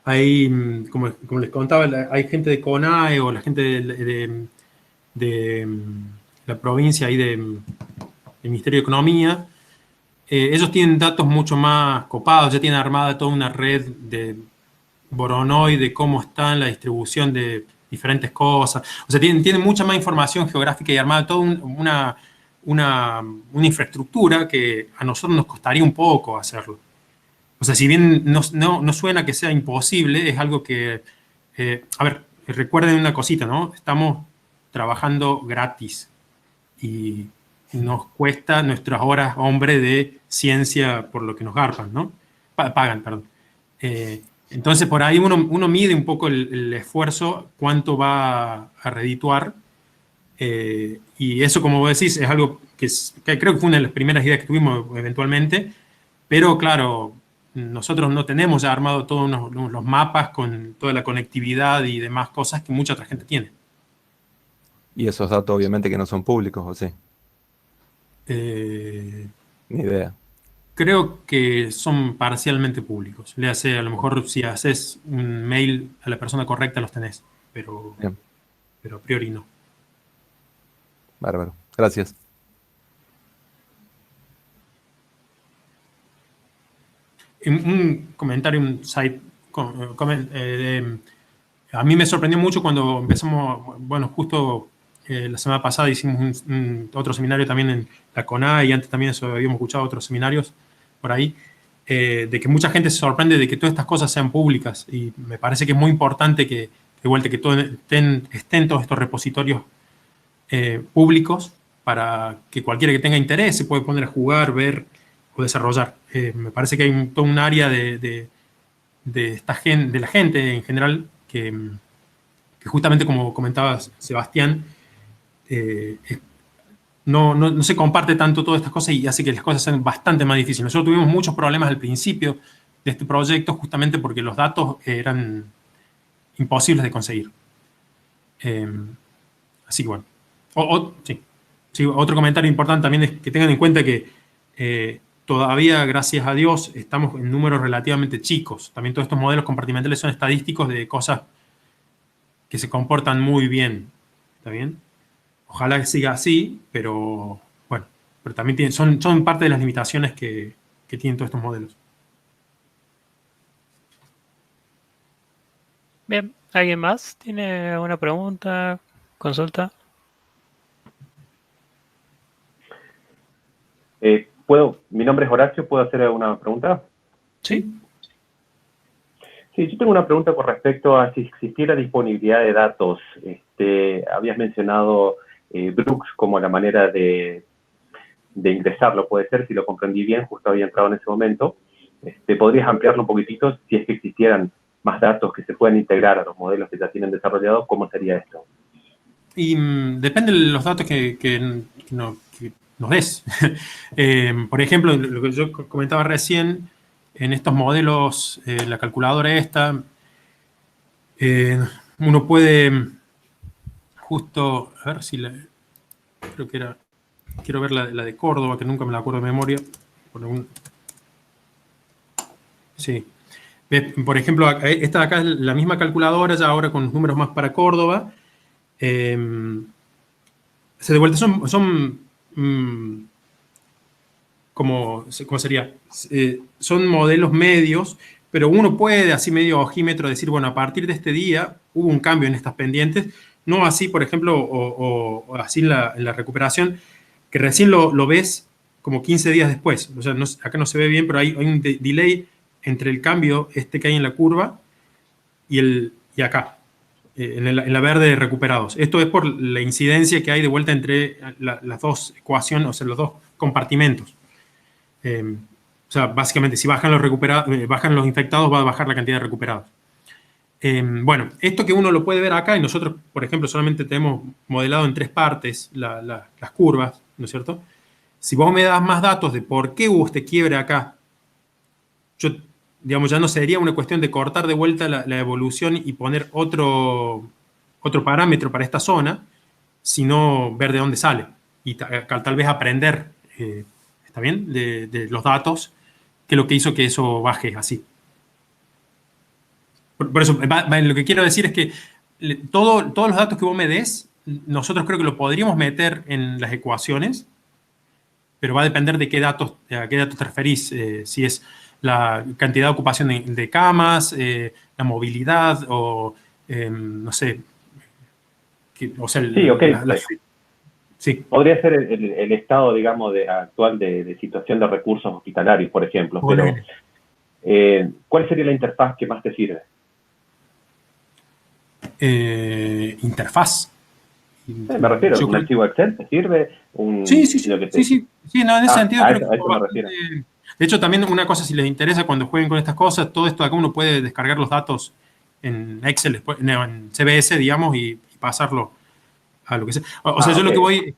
Hay, como les contaba, hay gente de CONAE o la gente de la provincia ahí del Ministerio de Economía. Ellos tienen datos mucho más copados, ya tienen armada toda una red de Voronoi de cómo está la distribución de diferentes cosas. O sea, tienen mucha más información geográfica y armada toda una infraestructura que a nosotros nos costaría un poco hacerlo. O sea, si bien no suena que sea imposible, es algo que... a ver, recuerden una cosita, ¿no? Estamos trabajando gratis y nos cuesta nuestras horas, hombre, de ciencia por lo que nos garpan, ¿no? Pagan, perdón. Entonces, por ahí uno mide un poco el esfuerzo, cuánto va a redituar. Y eso, como vos decís, es algo que creo que fue una de las primeras ideas que tuvimos eventualmente. Pero, claro, nosotros no tenemos ya armado todos los mapas con toda la conectividad y demás cosas que mucha otra gente tiene. Y esos datos obviamente que no son públicos, ¿o sí? Ni idea. Creo que son parcialmente públicos. Le hace, a lo mejor si haces un mail a la persona correcta los tenés, pero a priori no. Bárbaro. Gracias. Un comentario, a mí me sorprendió mucho cuando empezamos, bueno, justo la semana pasada hicimos otro seminario también en la CONA y antes también eso habíamos escuchado otros seminarios por ahí, de que mucha gente se sorprende de que todas estas cosas sean públicas y me parece que es muy importante que de vuelta que estén todos estos repositorios públicos para que cualquiera que tenga interés se pueda poner a jugar, ver o desarrollar. Me parece que hay todo un área de la gente en general que justamente como comentaba Sebastián, no se comparte tanto todas estas cosas y hace que las cosas sean bastante más difíciles. Nosotros tuvimos muchos problemas al principio de este proyecto justamente porque los datos eran imposibles de conseguir. Así que bueno. Sí, otro comentario importante también es que tengan en cuenta que todavía, gracias a Dios, estamos en números relativamente chicos. También todos estos modelos compartimentales son estadísticos de cosas que se comportan muy bien. ¿Está bien? Ojalá que siga así, pero bueno, pero también son parte de las limitaciones que tienen todos estos modelos. Bien, ¿alguien más tiene alguna pregunta, consulta? Mi nombre es Horacio, ¿puedo hacer alguna pregunta? Sí. Sí, yo tengo una pregunta con respecto a si existiera disponibilidad de datos. Habías mencionado Brooks como la manera de ingresarlo, puede ser, si lo comprendí bien, justo había entrado en ese momento. ¿Podrías ampliarlo un poquitito? Si es que existieran más datos que se puedan integrar a los modelos que ya tienen desarrollados, ¿cómo sería esto? Y depende de los datos que nos des. Por ejemplo, lo que yo comentaba recién, en estos modelos, la calculadora esta, uno puede justo, a ver si creo que era, quiero ver la de Córdoba, que nunca me la acuerdo de memoria. Sí. Por ejemplo, esta de acá es la misma calculadora, ya ahora con números más para Córdoba. de vuelta son ¿cómo sería? Son modelos medios, pero uno puede, así medio ojímetro, decir, bueno, a partir de este día hubo un cambio en estas pendientes, no así, por ejemplo, o así en la recuperación, que recién lo ves como 15 días después. O sea, acá no se ve bien, pero hay un delay entre el cambio que hay en la curva y acá, en la verde de recuperados. Esto es por la incidencia que hay de vuelta entre las dos ecuaciones, o sea, los dos compartimentos. O sea, básicamente, si bajan bajan los infectados, va a bajar la cantidad de recuperados. Bueno, esto que uno lo puede ver acá, y nosotros, por ejemplo, solamente tenemos modelado en 3 partes las curvas, ¿no es cierto? Si vos me das más datos de por qué hubo este quiebre acá, digamos, ya no sería una cuestión de cortar de vuelta la evolución y poner otro parámetro para esta zona, sino ver de dónde sale y tal vez aprender, ¿está bien?, de los datos, que es lo que hizo que eso baje así. Por eso, lo que quiero decir es que todos los datos que vos me des, nosotros creo que lo podríamos meter en las ecuaciones, pero va a depender de a qué datos te referís, si es la cantidad de ocupación de camas, la movilidad, o no sé, o sea, Sí, ok. Sí. Podría ser el estado, digamos, actual de situación de recursos hospitalarios, por ejemplo, pero ¿cuál sería la interfaz que más te sirve? Interfaz. Me refiero, ¿un archivo Excel te sirve? Sí, no, en ese sentido creo que eso me refiero. De hecho, también una cosa, si les interesa, cuando jueguen con estas cosas, todo esto de acá uno puede descargar los datos en Excel, después, en CBS, digamos, y pasarlo a lo que sea. O sea, yo lo que voy...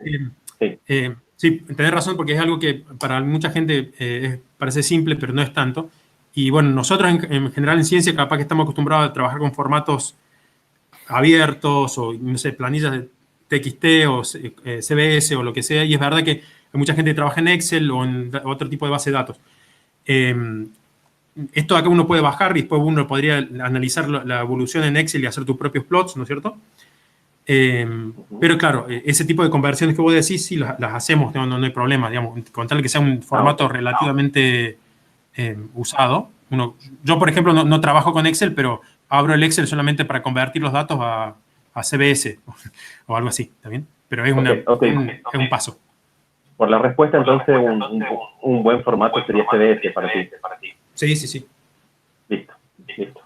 sí, tenés razón, porque es algo que para mucha gente parece simple, pero no es tanto. Y bueno, nosotros en general en ciencia capaz que estamos acostumbrados a trabajar con formatos abiertos o, no sé, planillas de TXT o CBS o lo que sea, y es verdad que hay mucha gente que trabaja en Excel o en otro tipo de base de datos. Esto acá uno puede bajar y después uno podría analizar la evolución en Excel y hacer tus propios plots, ¿no es cierto? Pero claro, ese tipo de conversiones que vos decís, sí, las hacemos, no hay problema, digamos, con tal que sea un formato relativamente usado. Yo, por ejemplo, no trabajo con Excel, pero abro el Excel solamente para convertir los datos a CBS o algo así, ¿está bien? Pero es un paso. Por la respuesta, entonces, un buen formato sería CBS para ti. Sí. Listo,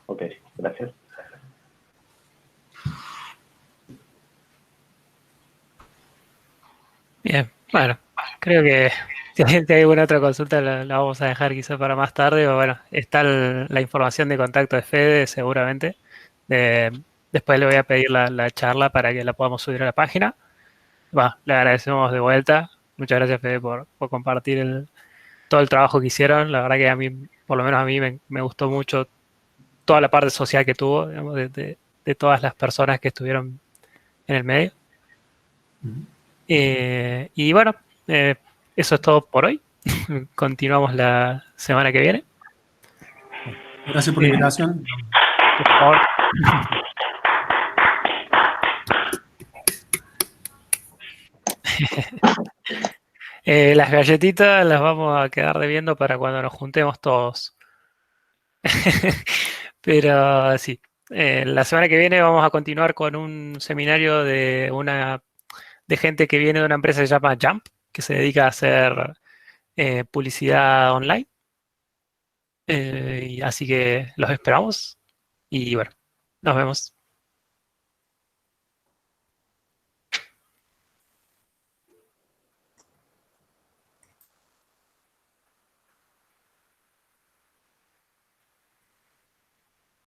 ok, gracias. Bien, bueno, creo que si hay alguna otra consulta la vamos a dejar quizá para más tarde, o bueno, está la información de contacto de Fede seguramente. Después le voy a pedir la charla para que la podamos subir a la página. Le agradecemos de vuelta. Muchas gracias, Fede, por compartir todo el trabajo que hicieron. La verdad que a mí, por lo menos a mí, me gustó mucho toda la parte social que tuvo, digamos, de todas las personas que estuvieron en el medio. Y bueno, eso es todo por hoy. Continuamos la semana que viene. Gracias por la invitación. Por favor. Las galletitas las vamos a quedar debiendo para cuando nos juntemos todos. Pero sí, la semana que viene vamos a continuar con un seminario de gente que viene de una empresa que se llama Jump, que se dedica a hacer publicidad online. Así que los esperamos y bueno, nos vemos.